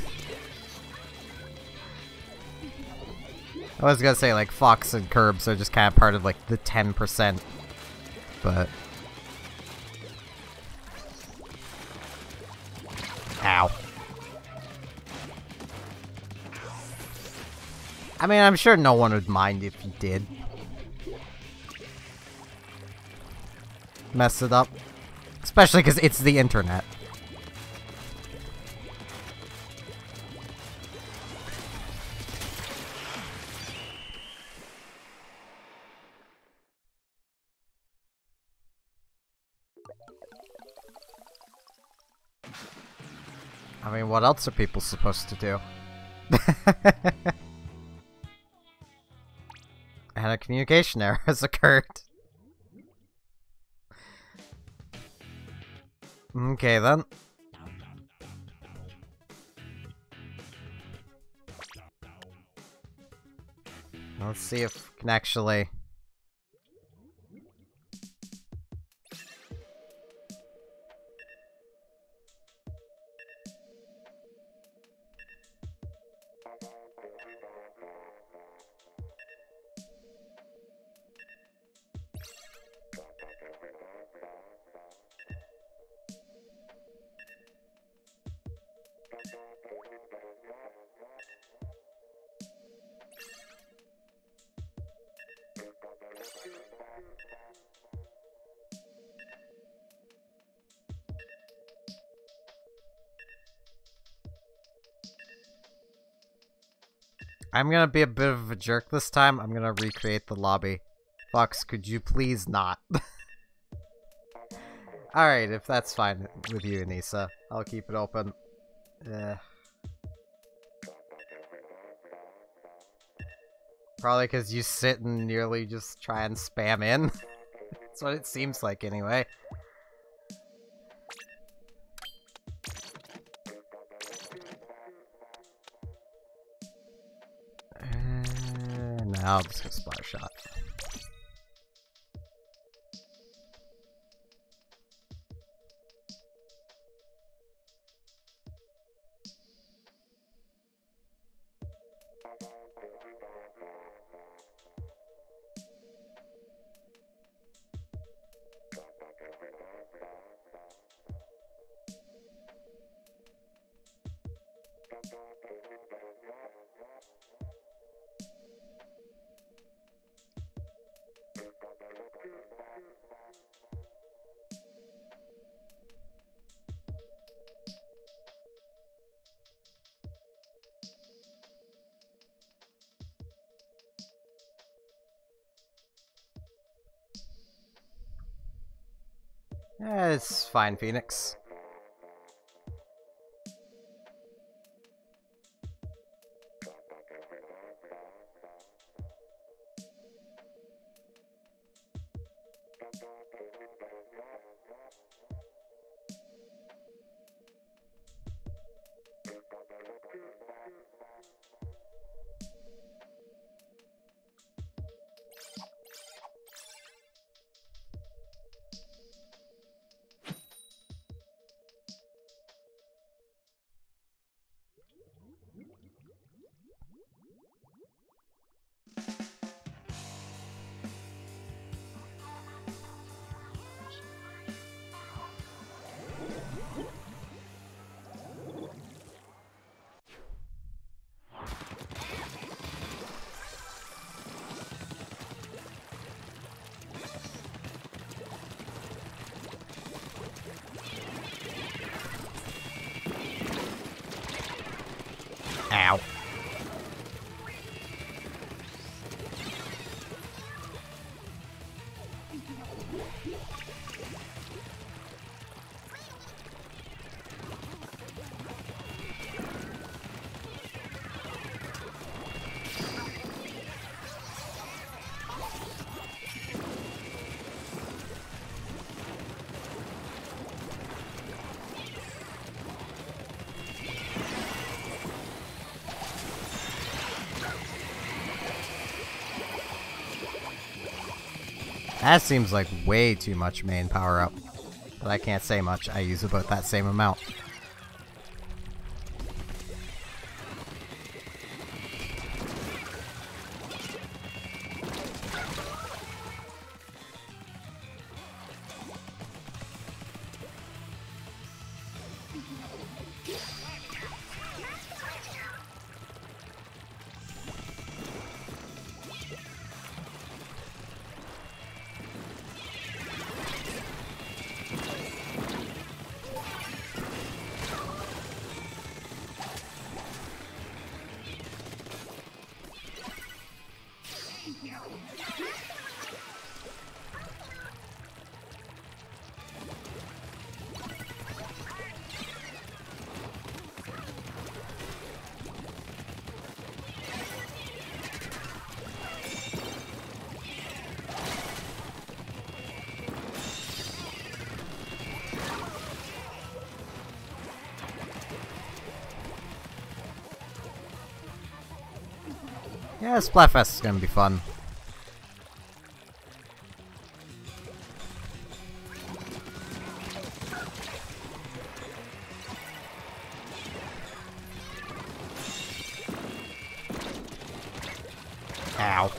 I was gonna say, like, Fox and Curbs are just kind of part of, like, the 10%, but... Ow. I mean, I'm sure no one would mind if you did. Mess it up. Especially because it's the internet. I mean, what else are people supposed to do? And a communication error has occurred. Okay, then. Let's see if we can actually... I'm gonna be a bit of a jerk this time. I'm gonna recreate the lobby. Fox, could you please not? Alright, if that's fine with you, Anissa, I'll keep it open. Probably because you sit and nearly just try and spam in. That's what it seems like, anyway. Now I'm just gonna splatter shot. It's fine, Phoenix. Ow. That seems like way too much main power up. But I can't say much, I use about that same amount. Yeah, Splatfest is gonna be fun. Ow.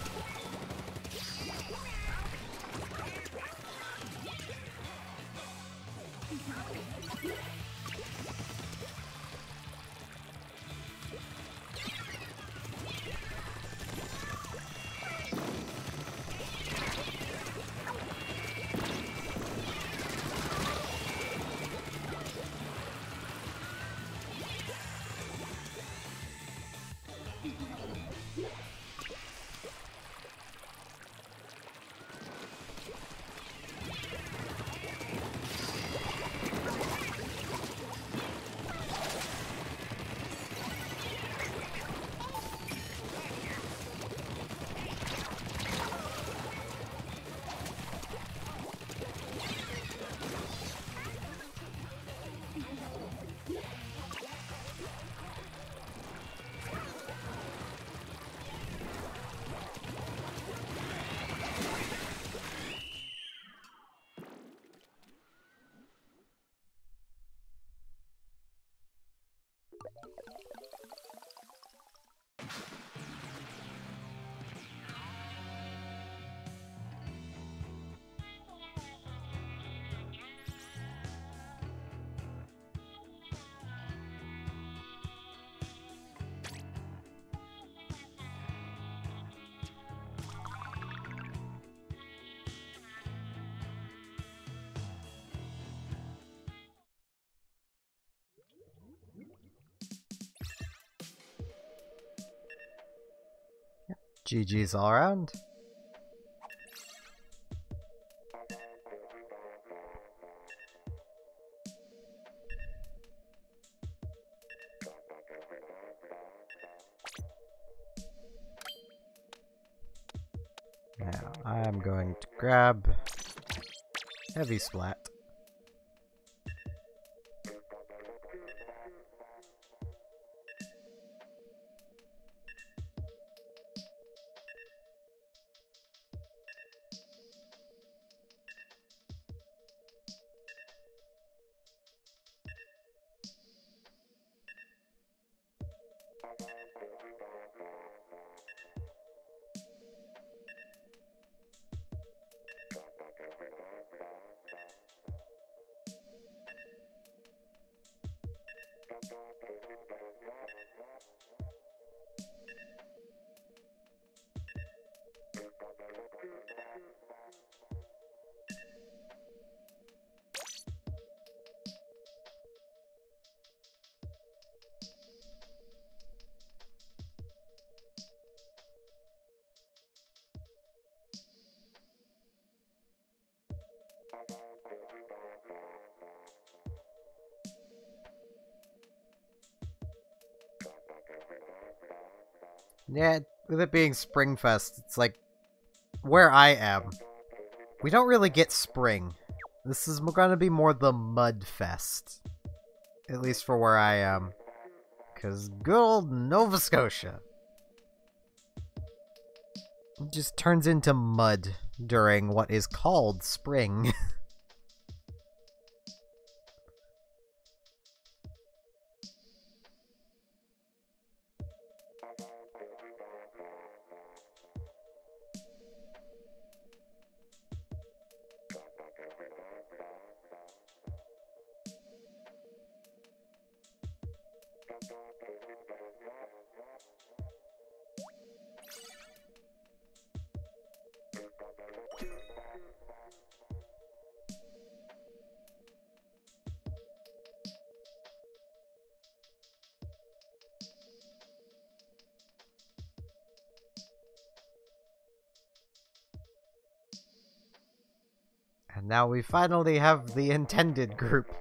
GG's all around. Now, I'm going to grab Heavy Splat. Yeah, with it being Springfest, it's like, where I am, we don't really get spring. This is gonna be more the Mudfest. At least for where I am. Because good old Nova Scotia just turns into mud during what is called spring. And now we finally have the intended group.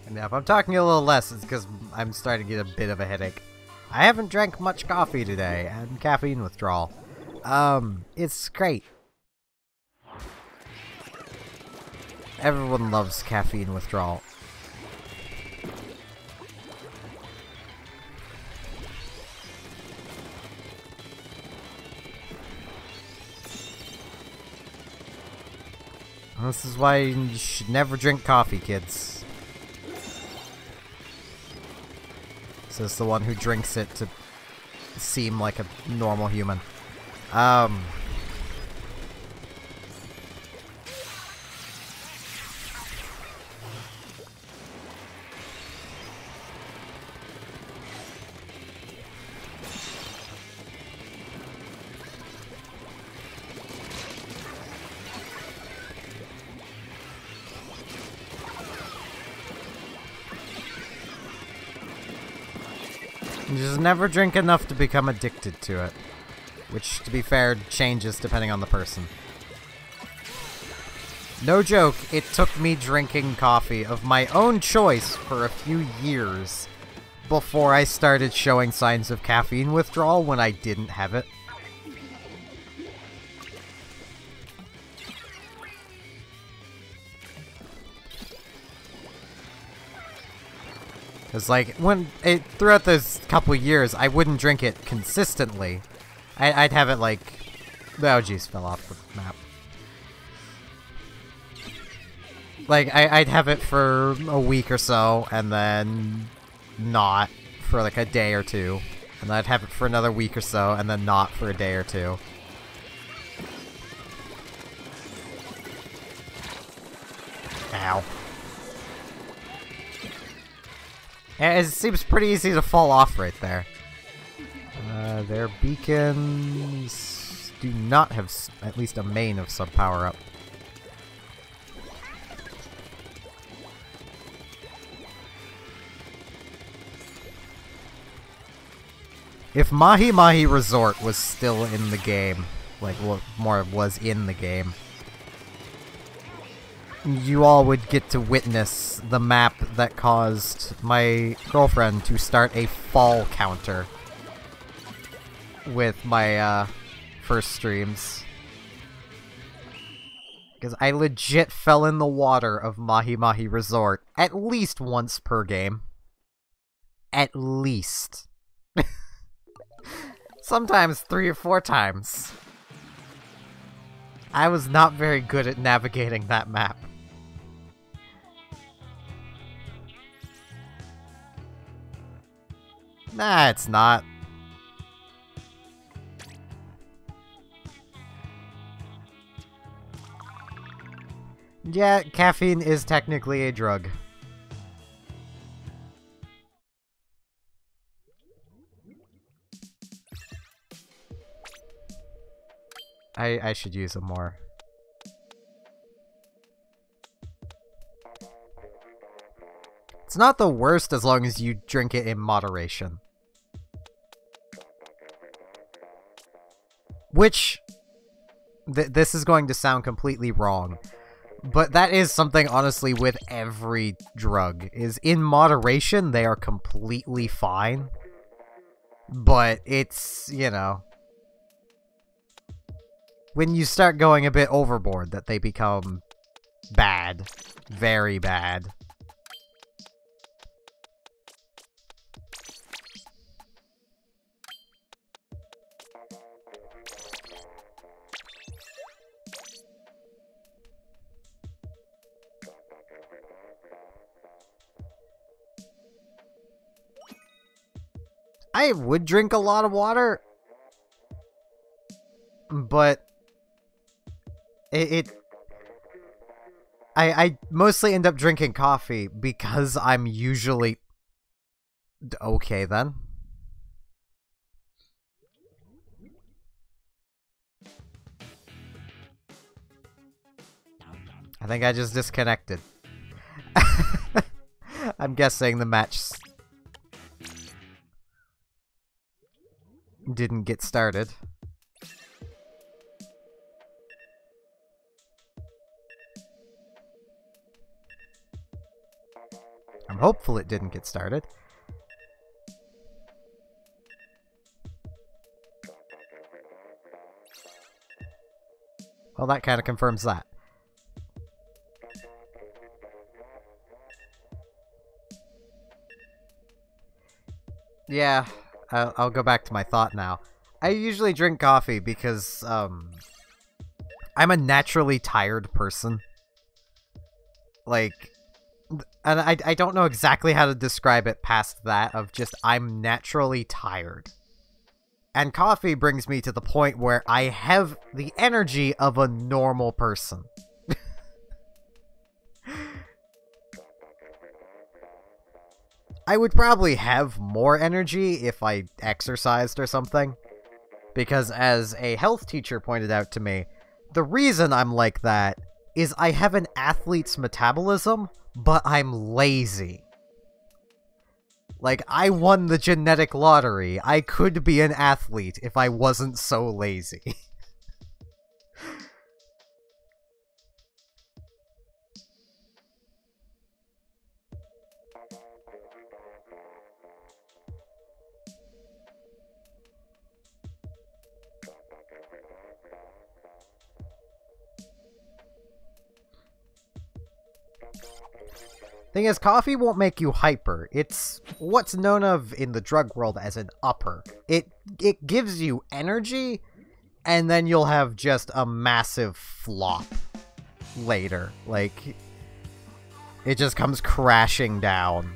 And now if I'm talking a little less, it's because I'm starting to get a bit of a headache. I haven't drank much coffee today, and caffeine withdrawal. It's great. Everyone loves caffeine withdrawal. This is why you should never drink coffee, kids. Says the one who drinks it to seem like a normal human. You just never drink enough to become addicted to it. Which, to be fair, changes depending on the person. No joke, it took me drinking coffee of my own choice for a few years before I started showing signs of caffeine withdrawal when I didn't have it. Because, like, throughout those couple years, I wouldn't drink it consistently. I'd have it, like... Oh, jeez, fell off the map. Like, I'd have it for a week or so, and then not for, like, a day or two. And then I'd have it for another week or so, and then not for a day or two. Ow. It seems pretty easy to fall off right there. Their beacons do not have at least a main of sub power up. If Mahi Mahi Resort was still in the game, like what more was in the game, you all would get to witness the map that caused my girlfriend to start a fall counter with my first streams. Because I legit fell in the water of Mahi Mahi Resort at least once per game. At least. Sometimes 3 or 4 times. I was not very good at navigating that map. Nah, it's not. Yeah, caffeine is technically a drug. I should use them more. It's not the worst as long as you drink it in moderation. Which, this is going to sound completely wrong, but that is something, honestly, with every drug, is in moderation, they are completely fine. But it's, you know, when you start going a bit overboard that they become bad. Very bad. I would drink a lot of water, but I mostly end up drinking coffee because I'm usually... Okay, then. I think I just disconnected. I'm guessing the match didn't get started. I'm hopeful it didn't get started. Well, that kind of confirms that. Yeah, I'll go back to my thought now. I usually drink coffee because, I'm a naturally tired person. Like, and I don't know exactly how to describe it past that of just, I'm naturally tired. And coffee brings me to the point where I have the energy of a normal person. I would probably have more energy if I exercised or something. Because as a health teacher pointed out to me, the reason I'm like that is I have an athlete's metabolism, but I'm lazy. Like, I won the genetic lottery. I could be an athlete if I wasn't so lazy. Thing is, coffee won't make you hyper. It's what's known of in the drug world as an upper. It gives you energy, and then you'll have just a massive flop later. Like, it just comes crashing down.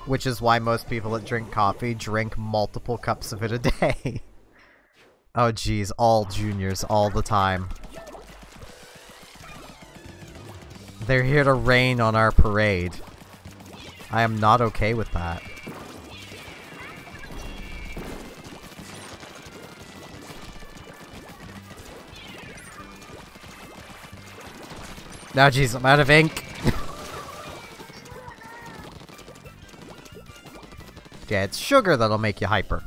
Which is why most people that drink coffee drink multiple cups of it a day. Oh geez, all juniors, all the time. They're here to rain on our parade. I am not okay with that. Now, jeez, I'm out of ink. Yeah, it's sugar that'll make you hyper.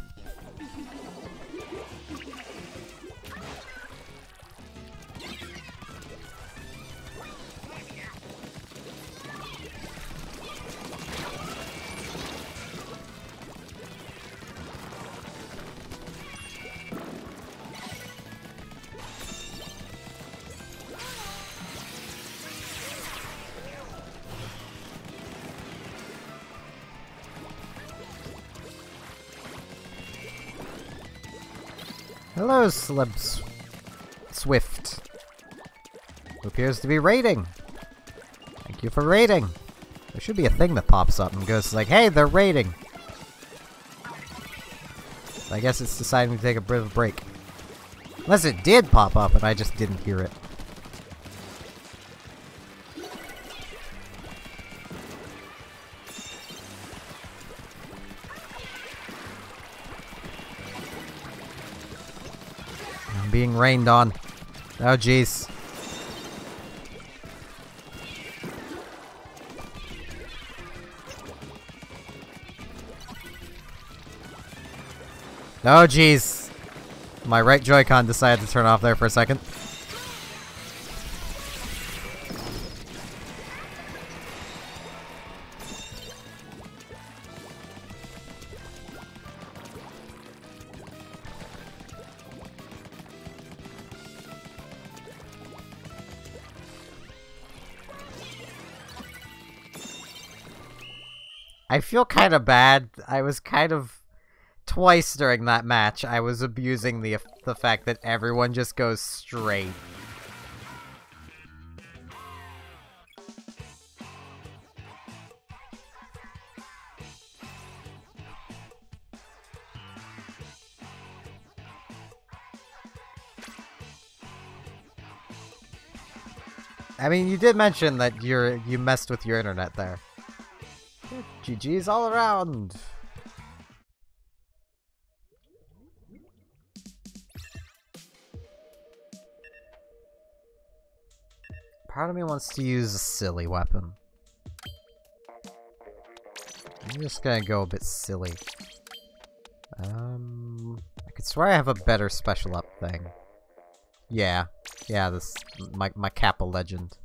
Hello, Celeb Swift. Who appears to be raiding. Thank you for raiding. There should be a thing that pops up and goes like, hey, they're raiding. I guess it's deciding to take a bit of a break. Unless it did pop up and I just didn't hear it. I'm being rained on. Oh, jeez. Oh, jeez. My right Joy-Con decided to turn off there for a second. I feel kind of bad. I was kind of... Twice during that match, I was abusing the fact that everyone just goes straight. I mean, you did mention that you messed with your internet there. GG's all around. Part of me wants to use a silly weapon. I'm just gonna go a bit silly. I could swear I have a better special up thing. Yeah, this my Kappa legend.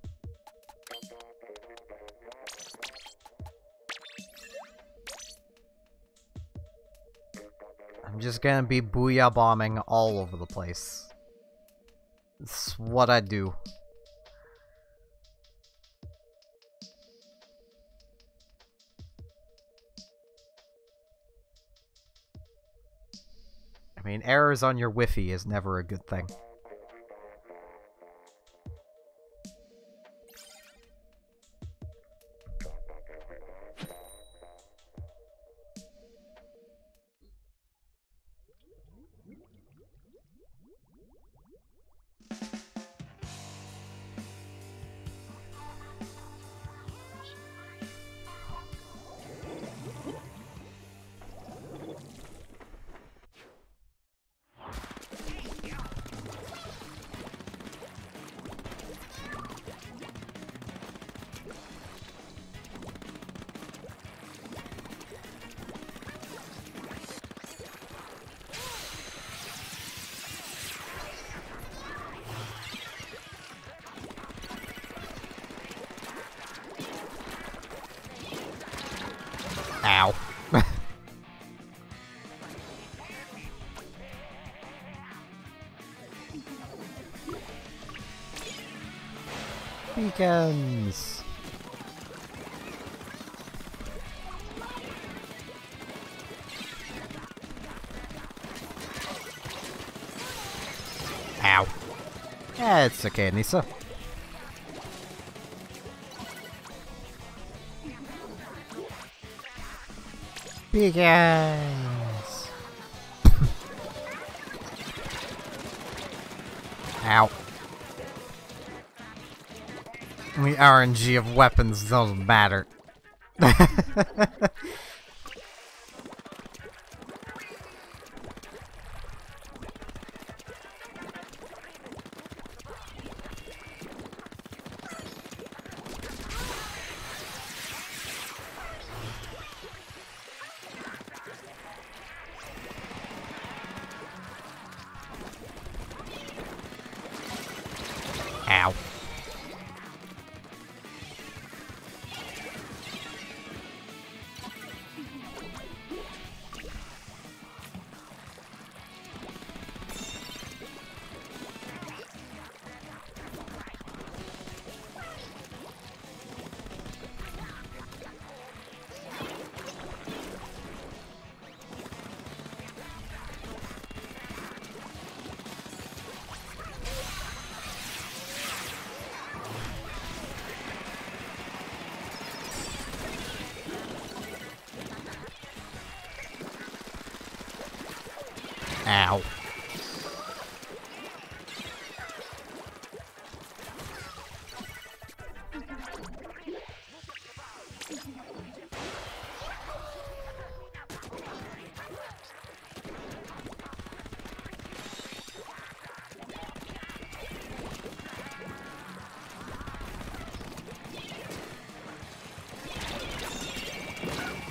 I'm just gonna be booyah bombing all over the place. It's what I do. I mean, errors on your Wi-Fi is never a good thing. Ow. Beacons. Ow. Yeah, it's okay, Nisa. Beacons. Ow. The RNG of weapons doesn't matter. Ow. Ow.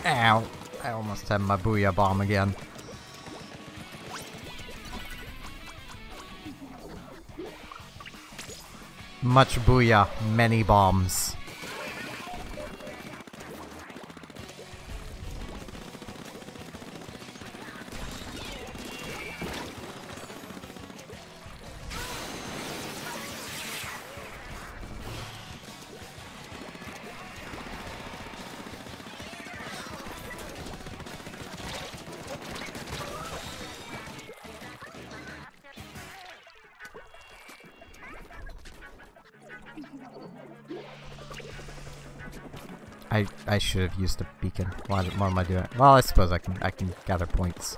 Ow. I almost had my booyah bomb again. Much booyah, many bombs. I should have used a beacon. What am I doing? Well, I suppose I can gather points.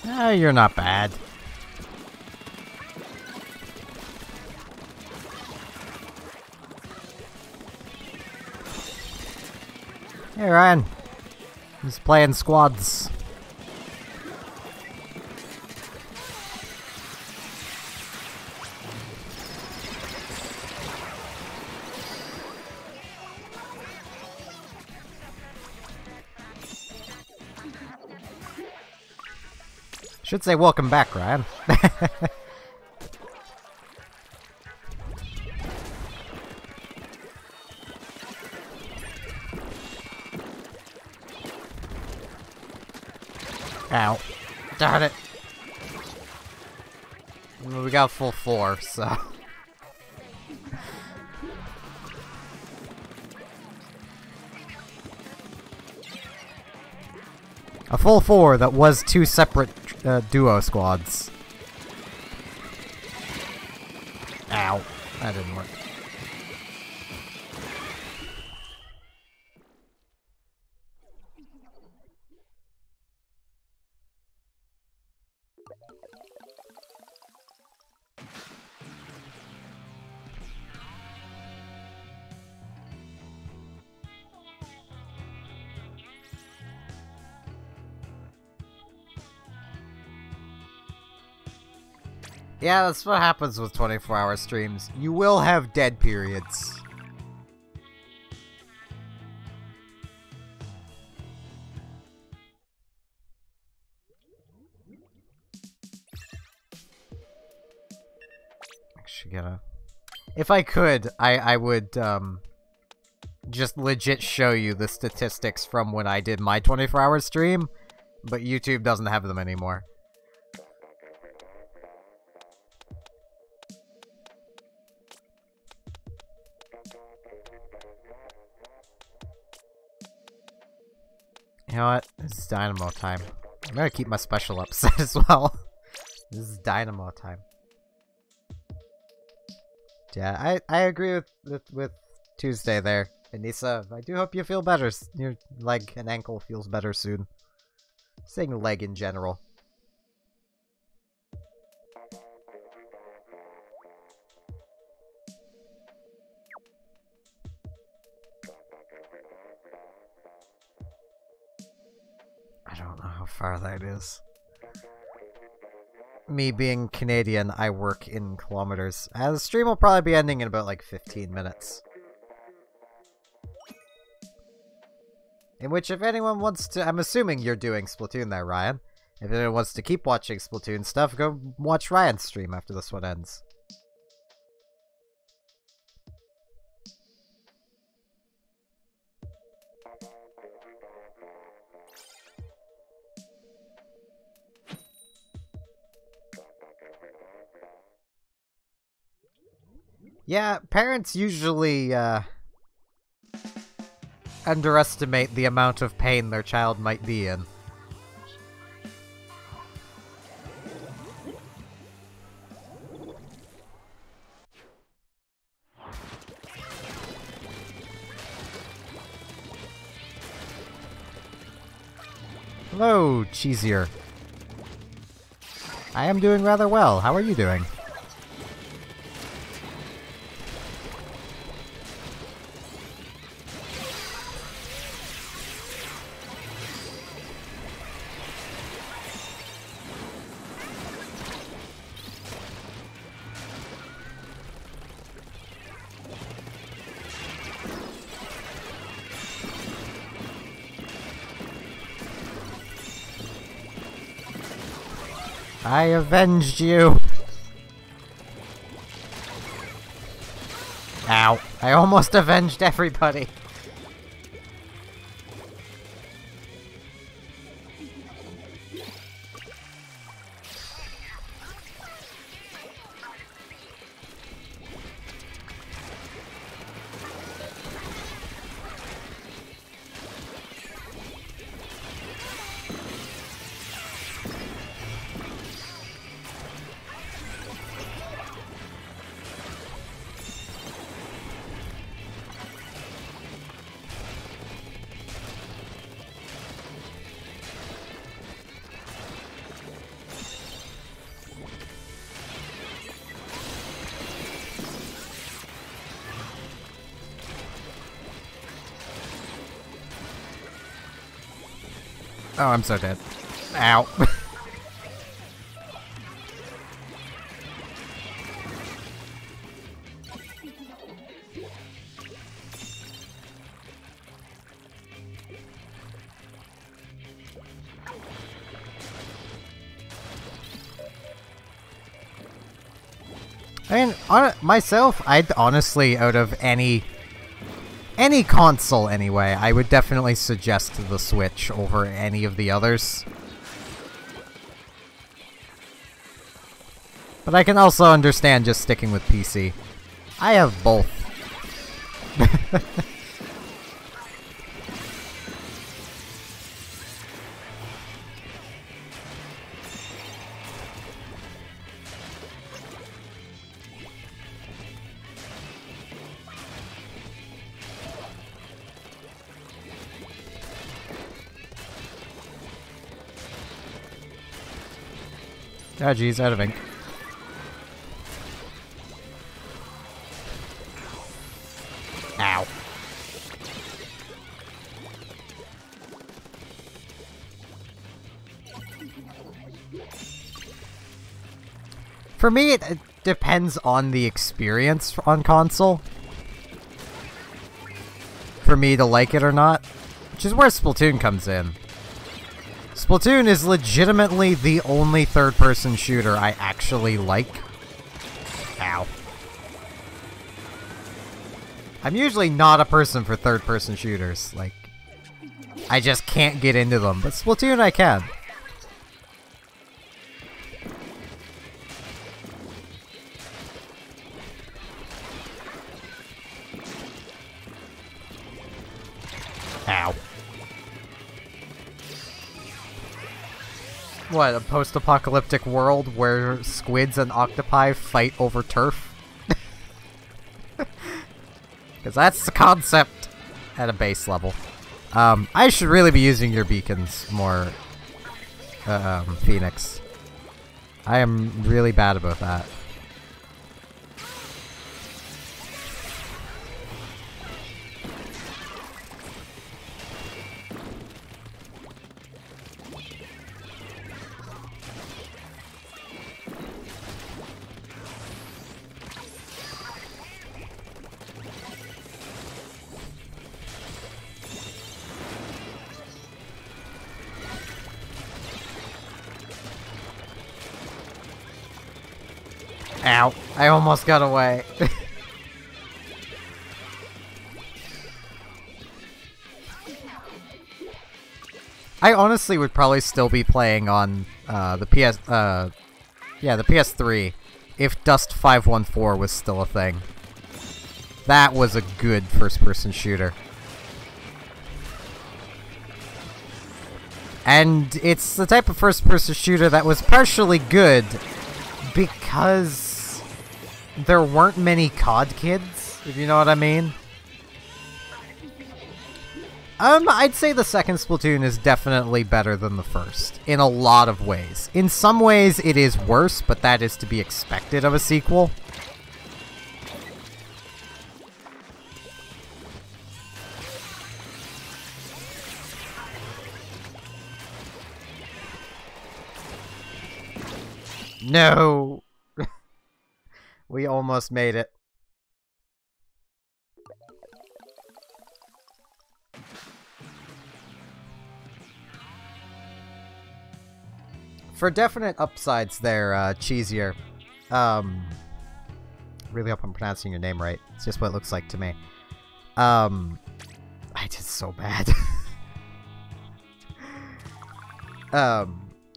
Ah, you're not bad. Hey, Ryan. He's playing squads. Should say welcome back, Ryan. Ow. Darn it. Well, we got full 4, so... A full 4 that was 2 separate duo squads. Ow. That didn't work. Yeah, that's what happens with 24-hour streams. You will have dead periods. Actually, gotta... If I could, I would, just legit show you the statistics from when I did my 24-hour stream, but YouTube doesn't have them anymore. You know what? This is Dynamo time. I'm gonna keep my special up set as well. This is Dynamo time. Yeah, I agree with Tuesday there, Anissa. I do hope you feel better. Your leg and ankle feels better soon. Saying leg in general. I don't know how far that is. Me being Canadian, I work in kilometers. The stream will probably be ending in about like 15 minutes. In which, if anyone wants to... I'm assuming you're doing Splatoon there, Ryan. If anyone wants to keep watching Splatoon stuff, go watch Ryan's stream after this one ends. Yeah, parents usually, underestimate the amount of pain their child might be in. Hello, Cheesier. I am doing rather well. How are you doing? I avenged you! Ow. I almost avenged everybody! Oh, I'm so dead. Ow. I mean, myself, I'd honestly, out of any console anyway, I would definitely suggest the Switch over any of the others. But I can also understand just sticking with PC. I have both. Oh geez, out of ink. Ow. For me, it depends on the experience on console. For me to like it or not. Which is where Splatoon comes in. Splatoon is legitimately the only third-person shooter I actually like. Ow. I'm usually not a person for third-person shooters. Like, I just can't get into them. But Splatoon I can. Ow. What, a post-apocalyptic world where squids and octopi fight over turf? Because that's the concept at a base level. I should really be using your beacons more, Phoenix. I am really bad about that. Ow. I almost got away. I honestly would probably still be playing on the PS3 if Dust 514 was still a thing. That was a good first-person shooter. And it's the type of first-person shooter that was partially good because there weren't many COD kids, if you know what I mean. I'd say the second Splatoon is definitely better than the first, in a lot of ways. In some ways, it is worse, but that is to be expected of a sequel. No! We almost made it. For definite upsides there, Cheesier. Really hope I'm pronouncing your name right. It's just what it looks like to me. I did so bad.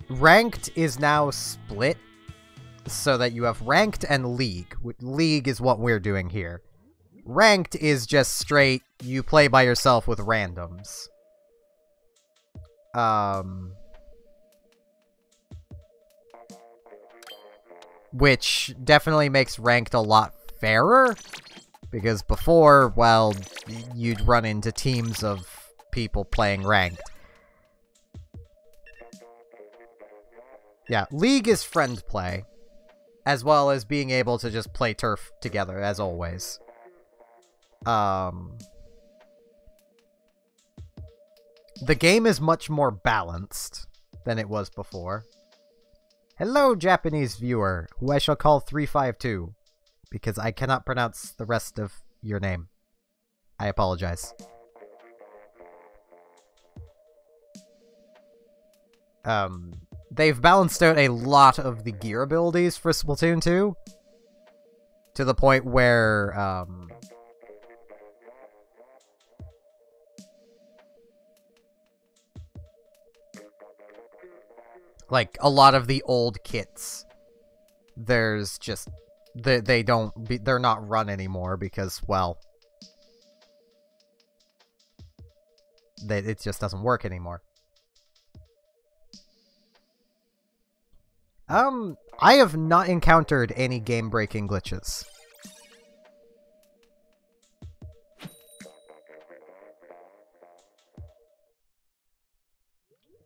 Ranked is now split, so that you have Ranked and League. League is what we're doing here. Ranked is just straight, you play by yourself with randoms. Which definitely makes Ranked a lot fairer, because before, well, you'd run into teams of people playing Ranked. Yeah, League is friend play, as well as being able to just play turf together, as always. The game is much more balanced than it was before. Hello, Japanese viewer, who I shall call 352, because I cannot pronounce the rest of your name. I apologize. They've balanced out a lot of the gear abilities for Splatoon 2, to the point where, like, a lot of the old kits, there's just, they're not run anymore because, well, it just doesn't work anymore. I have not encountered any game-breaking glitches.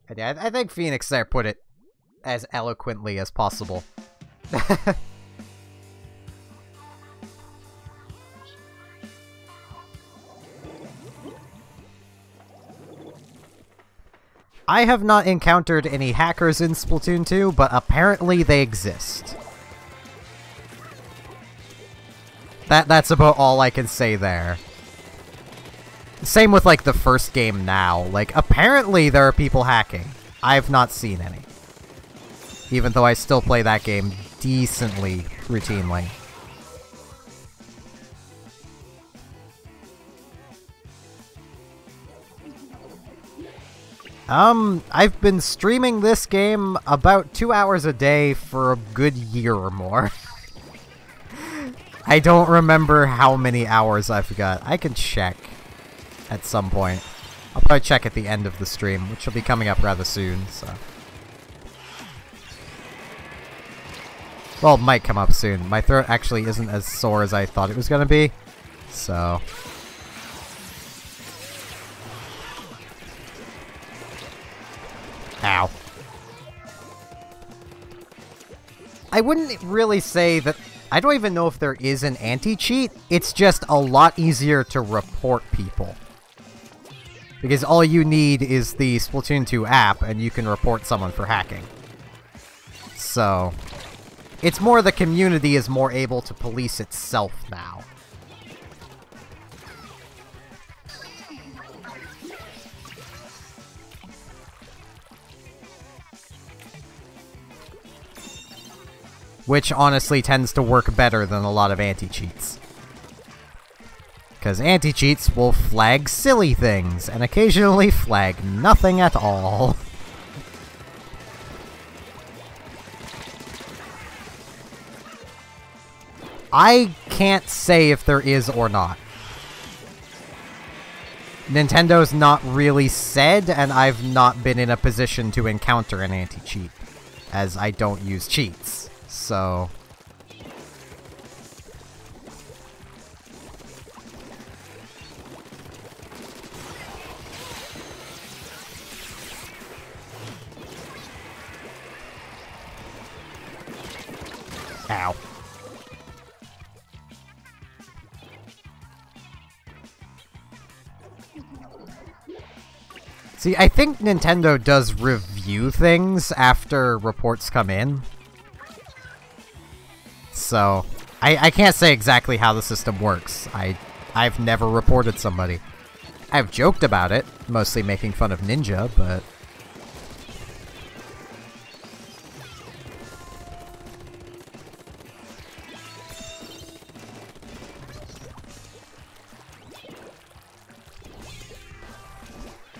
And yeah, I think Phoenix there put it as eloquently as possible. I have not encountered any hackers in Splatoon 2, but apparently they exist. That's about all I can say there. Same with, like, the first game now. Like, apparently there are people hacking. I've not seen any. Even though I still play that game decently routinely. I've been streaming this game about 2 hours a day for a good year or more. I don't remember how many hours I've got. I can check at some point. I'll probably check at the end of the stream, which will be coming up rather soon, so. Well, it might come up soon. My throat actually isn't as sore as I thought it was gonna be, so. Ow. I wouldn't really say that... I don't even know if there is an anti-cheat. It's just a lot easier to report people. Because all you need is the Splatoon 2 app, and you can report someone for hacking. So... it's more the community is more able to police itself now. Which honestly tends to work better than a lot of anti-cheats. Because anti-cheats will flag silly things, and occasionally flag nothing at all. I can't say if there is or not. Nintendo's not really said, and I've not been in a position to encounter an anti-cheat, as I don't use cheats. So... See, I think Nintendo does review things after reports come in. So, I can't say exactly how the system works. I've never reported somebody. I've joked about it, mostly making fun of Ninja, but...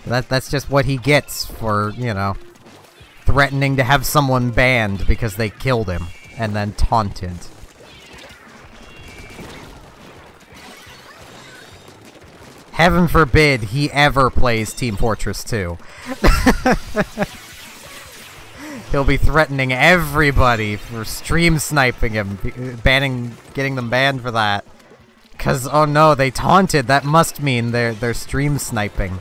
That's just what he gets for, you know, threatening to have someone banned because they killed him, and then taunted. Heaven forbid he ever plays Team Fortress 2. He'll be threatening everybody for stream sniping him, getting them banned for that. Cause, oh no, they taunted, that must mean they're stream sniping.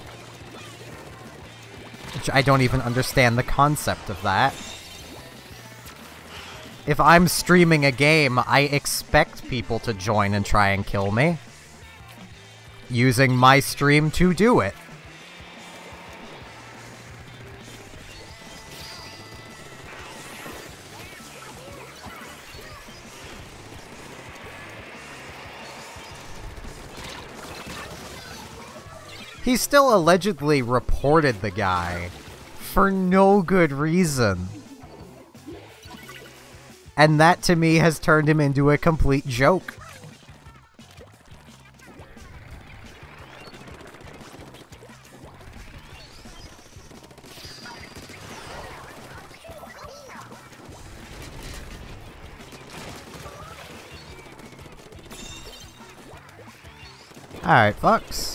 Which I don't even understand the concept of that. If I'm streaming a game, I expect people to join and try and kill me. Using my stream to do it. He still allegedly reported the guy for no good reason. And that to me has turned him into a complete joke. Alright, Fox.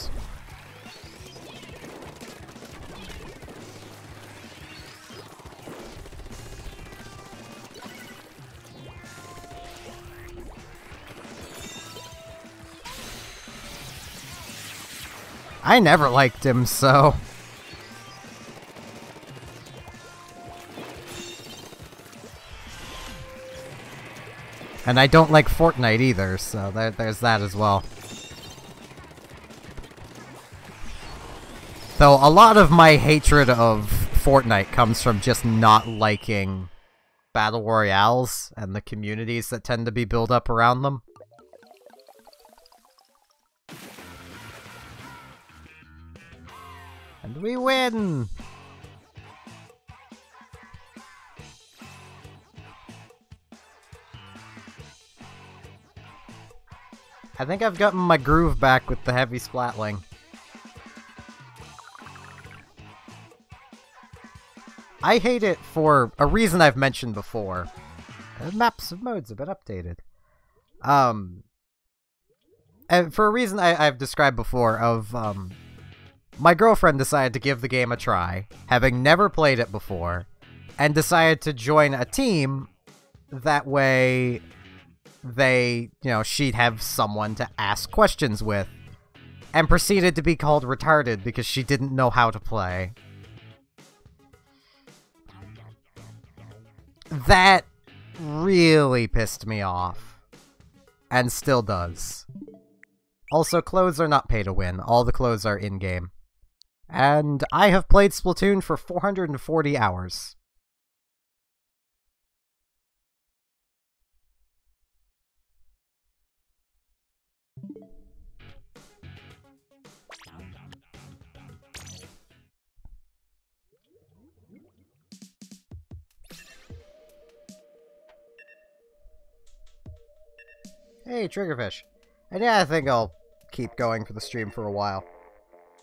I never liked him, so... And I don't like Fortnite either, so there's that as well. Though a lot of my hatred of Fortnite comes from just not liking Battle Royales and the communities that tend to be built up around them. And we win! I think I've gotten my groove back with the heavy splatling. I hate it for a reason I've mentioned before. Maps of modes have been updated. And for a reason I've described before of, my girlfriend decided to give the game a try, having never played it before, and decided to join a team. That way, she'd have someone to ask questions with, and proceeded to be called retarded because she didn't know how to play. That really pissed me off. And still does. Also, clothes are not pay to win. All the clothes are in-game. And I have played Splatoon for 440 hours. Hey, Triggerfish. And yeah, I think I'll keep going for the stream for a while.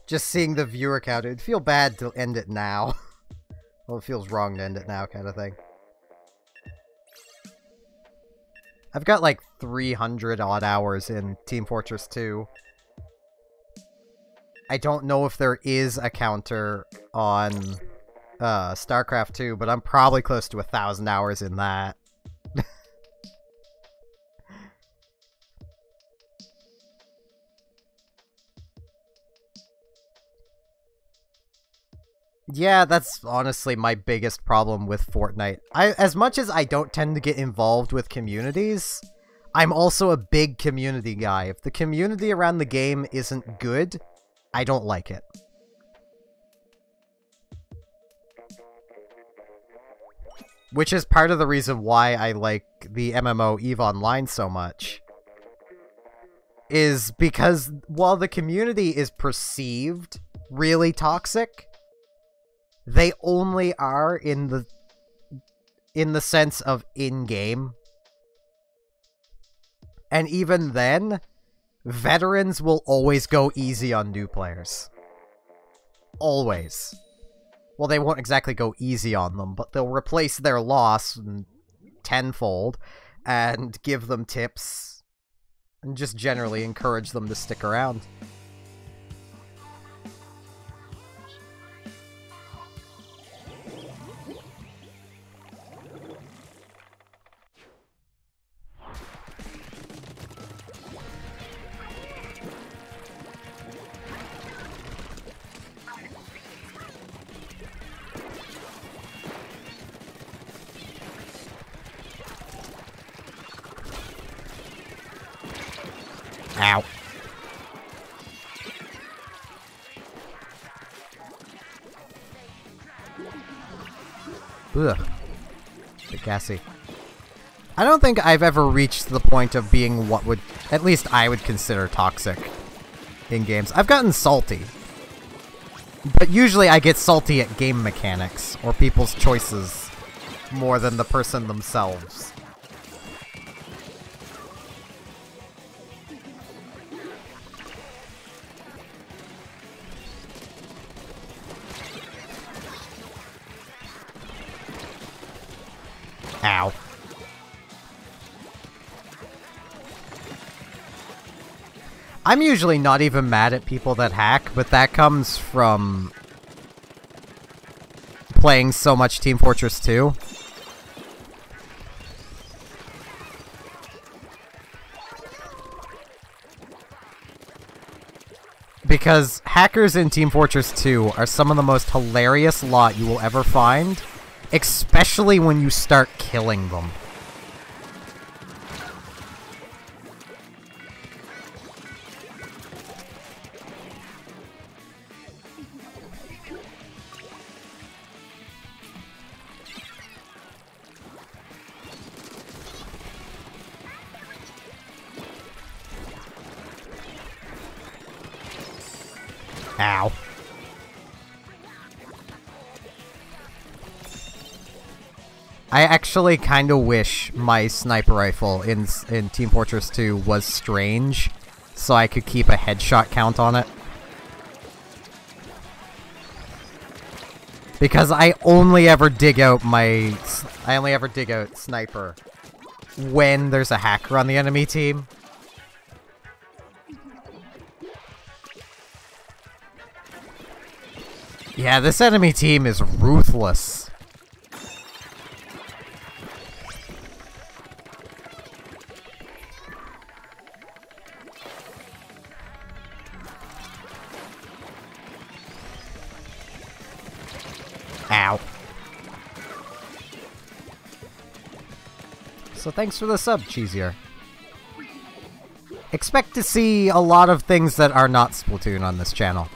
Just seeing the viewer count, it'd feel bad to end it now. Well, it feels wrong to end it now, kind of thing. I've got like 300 odd hours in Team Fortress 2. I don't know if there is a counter on StarCraft 2, but I'm probably close to 1,000 hours in that. Yeah, that's honestly my biggest problem with Fortnite. As much as I don't tend to get involved with communities, I'm also a big community guy. If the community around the game isn't good, I don't like it. Which is part of the reason why I like the MMO EVE Online so much. Is because while the community is perceived really toxic, they only are in the sense of in-game. And even then, veterans will always go easy on new players. Always. Well, they won't exactly go easy on them, but they'll replace their loss tenfold and give them tips and just generally encourage them to stick around. Ow. Ugh. Bit gassy. I don't think I've ever reached the point of being what would, at least I would consider toxic in games. I've gotten salty. But usually I get salty at game mechanics or people's choices more than the person themselves. Ow. I'm usually not even mad at people that hack, but that comes from playing so much Team Fortress 2. Because hackers in Team Fortress 2 are some of the most hilarious lot you will ever find. Especially when you start killing them. Ow. I actually kind of wish my sniper rifle in Team Fortress 2 was strange, so I could keep a headshot count on it. Because I only ever dig out sniper when there's a hacker on the enemy team. Yeah, this enemy team is ruthless. Ow. So thanks for the sub, Cheesier. Expect to see a lot of things that are not Splatoon on this channel.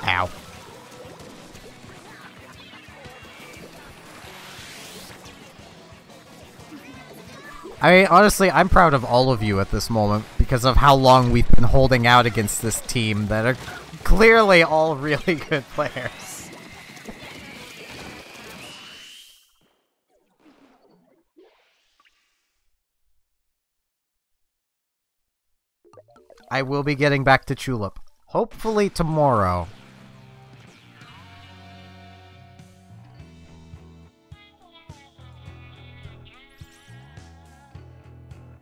Ow. I mean, honestly, I'm proud of all of you at this moment because of how long we've been holding out against this team that are clearly all really good players. I will be getting back to Tulip. Hopefully tomorrow.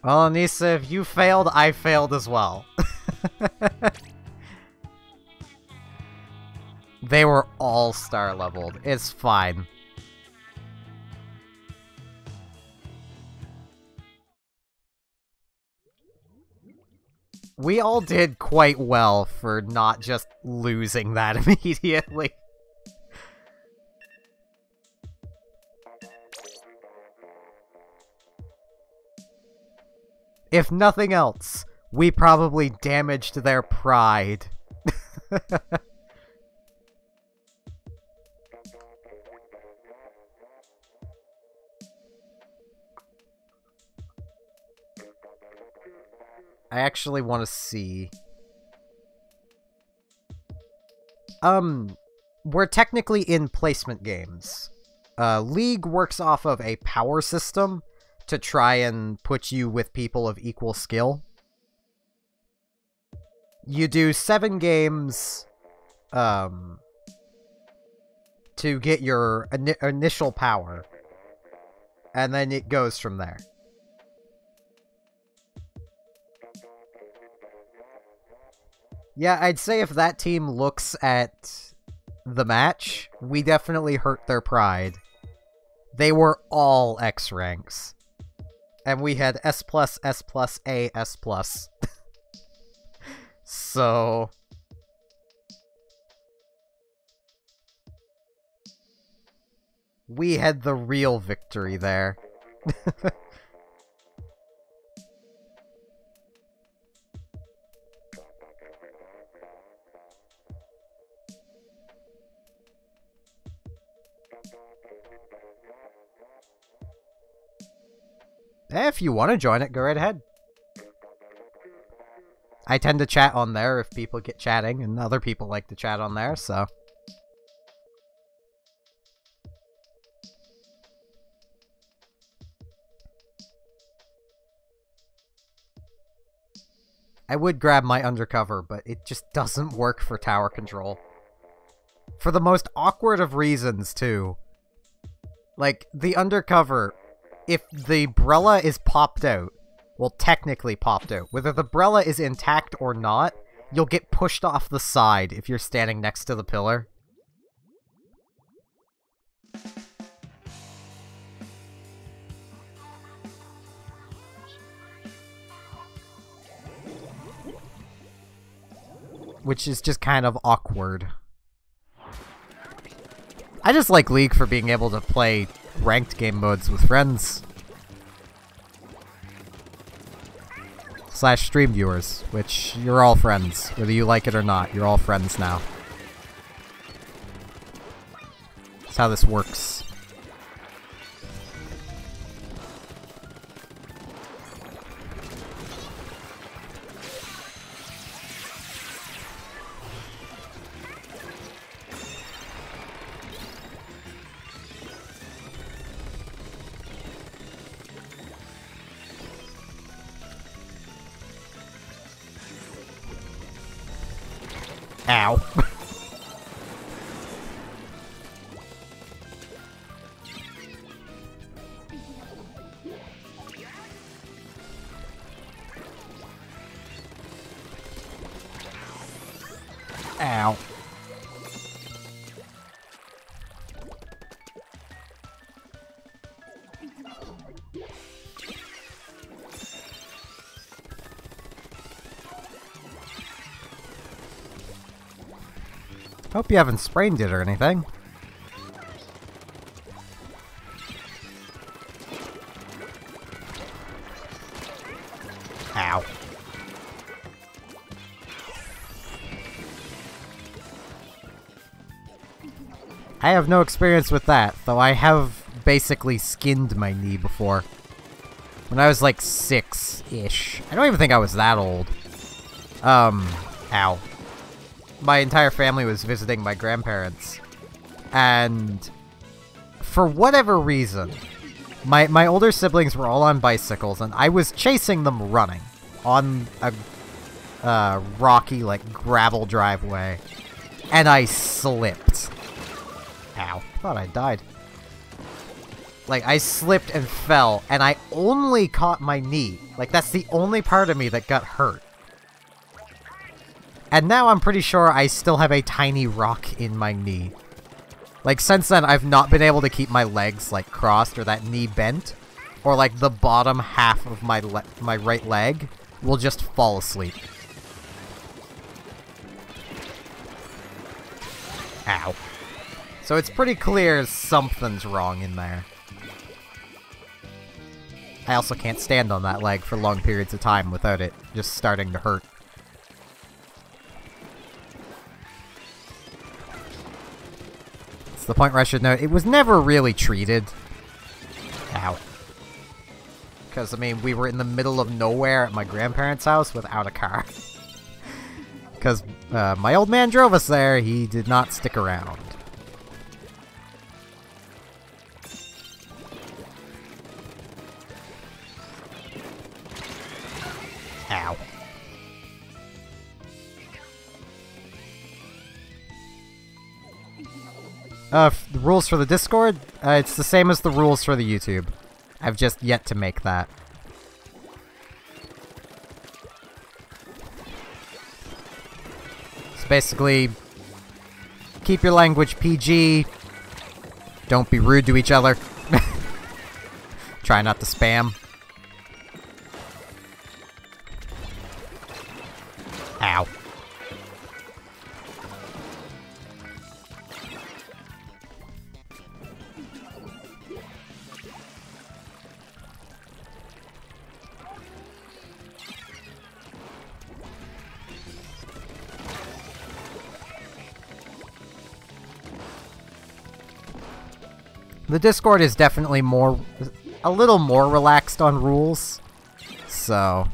Well, Anissa, if you failed, I failed as well. They were all star leveled. It's fine. We all did quite well for not just losing that immediately. If nothing else, we probably damaged their pride. I actually want to see. We're technically in placement games. League works off of a power system to try and put you with people of equal skill. You do 7 games, to get your initial power. And then it goes from there. Yeah, I'd say if that team looks at the match, we definitely hurt their pride. They were all X ranks. And we had S+, S+, A, S+. So... we had the real victory there. If you want to join it, go right ahead. I tend to chat on there if people get chatting, and other people like to chat on there, so... I would grab my undercover, but it just doesn't work for tower control. For the most awkward of reasons, too. Like, the undercover... if the Brella is popped out, well, technically popped out, whether the Brella is intact or not, you'll get pushed off the side if you're standing next to the pillar. Which is just kind of awkward. I just like League for being able to play ranked game modes with friends. / stream viewers, which you're all friends. Whether you like it or not, you're all friends now. That's how this works. Ow. Ow. Hope you haven't sprained it or anything. Ow. I have no experience with that, though I have basically skinned my knee before. When I was like 6-ish. I don't even think I was that old. Ow. My entire family was visiting my grandparents, and for whatever reason, my older siblings were all on bicycles, and I was chasing them running on a rocky, like, gravel driveway, and I slipped. Ow. Thought I died. Like, I slipped and fell, and I only caught my knee. Like, that's the only part of me that got hurt. And now I'm pretty sure I still have a tiny rock in my knee. Like, since then, I've not been able to keep my legs, like, crossed or that knee bent. Or, like, the bottom half of my right leg will just fall asleep. Ow. So it's pretty clear something's wrong in there. I also can't stand on that leg for long periods of time without it just starting to hurt. It's the point where I should note, it was never really treated. Ow. Because, I mean, we were in the middle of nowhere at my grandparents' house without a car. Because my old man drove us there, he did not stick around. Ow. The rules for the Discord? It's the same as the rules for the YouTube. I've just yet to make that. It's basically, keep your language PG, don't be rude to each other, try not to spam. Ow. The Discord is definitely a little more relaxed on rules, so...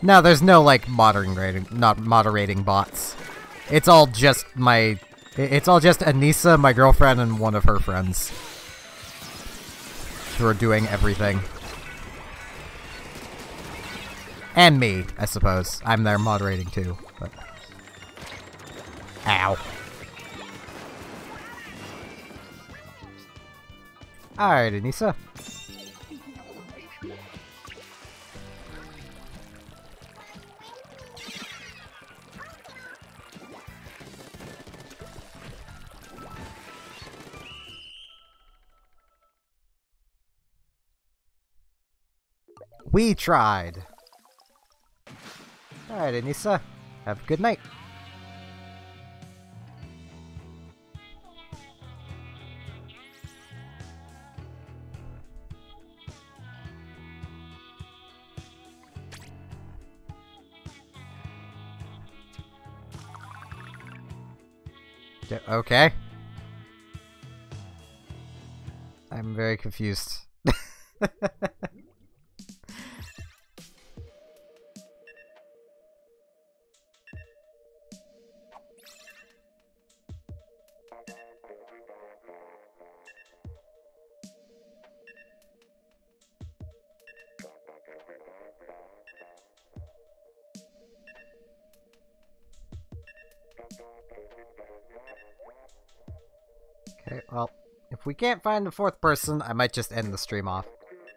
No, there's no, like, moderating bots. It's all just it's all just Anissa, my girlfriend, and one of her friends who are doing everything. And me, I suppose. I'm there moderating too, but... Ow. Alright, Anissa. We tried. Alright, Anissa. Have a good night. Okay. I'm very confused. Okay, well, if we can't find the fourth person, I might just end the stream off.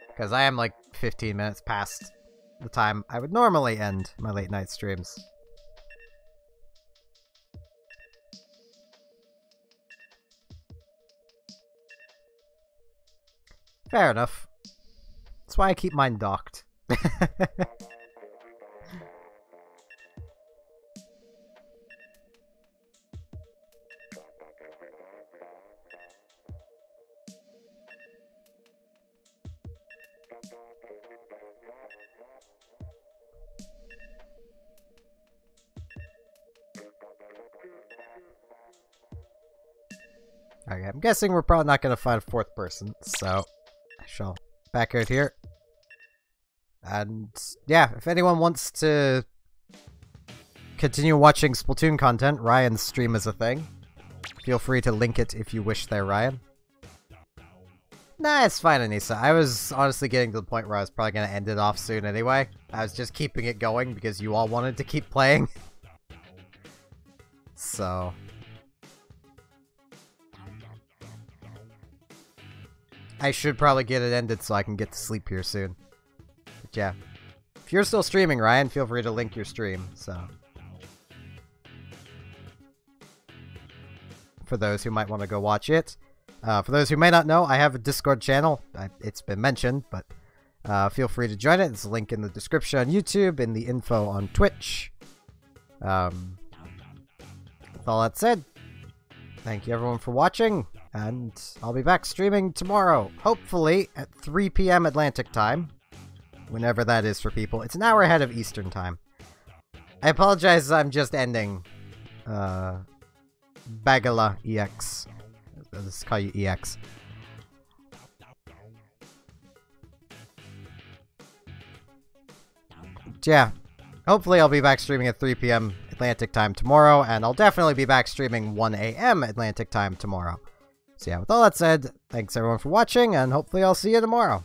Because I am like 15 minutes past the time I would normally end my late night streams. Fair enough. That's why I keep mine docked. Okay, I'm guessing we're probably not going to find a fourth person, so I shall back out here. And yeah, if anyone wants to continue watching Splatoon content, Ryan's stream is a thing. Feel free to link it if you wish there, Ryan. Nah, it's fine, Anissa. I was honestly getting to the point where I was probably going to end it off soon anyway. I was just keeping it going because you all wanted to keep playing. So... I should probably get it ended so I can get to sleep here soon. But yeah. If you're still streaming, Ryan, feel free to link your stream, so... For those who might want to go watch it. For those who may not know, I have a Discord channel. It's been mentioned, but... Feel free to join it. There's a link in the description on YouTube, in the info on Twitch. With all that said, thank you everyone for watching, and I'll be back streaming tomorrow, hopefully at 3 p.m. Atlantic time, whenever that is for people. It's an hour ahead of Eastern time. I apologize, I'm just ending Bagala EX. Let's call you EX. Yeah, hopefully I'll be back streaming at 3 p.m. Atlantic time tomorrow, and I'll definitely be back streaming 1 a.m. Atlantic time tomorrow. So yeah, with all that said, thanks everyone for watching, and hopefully I'll see you tomorrow.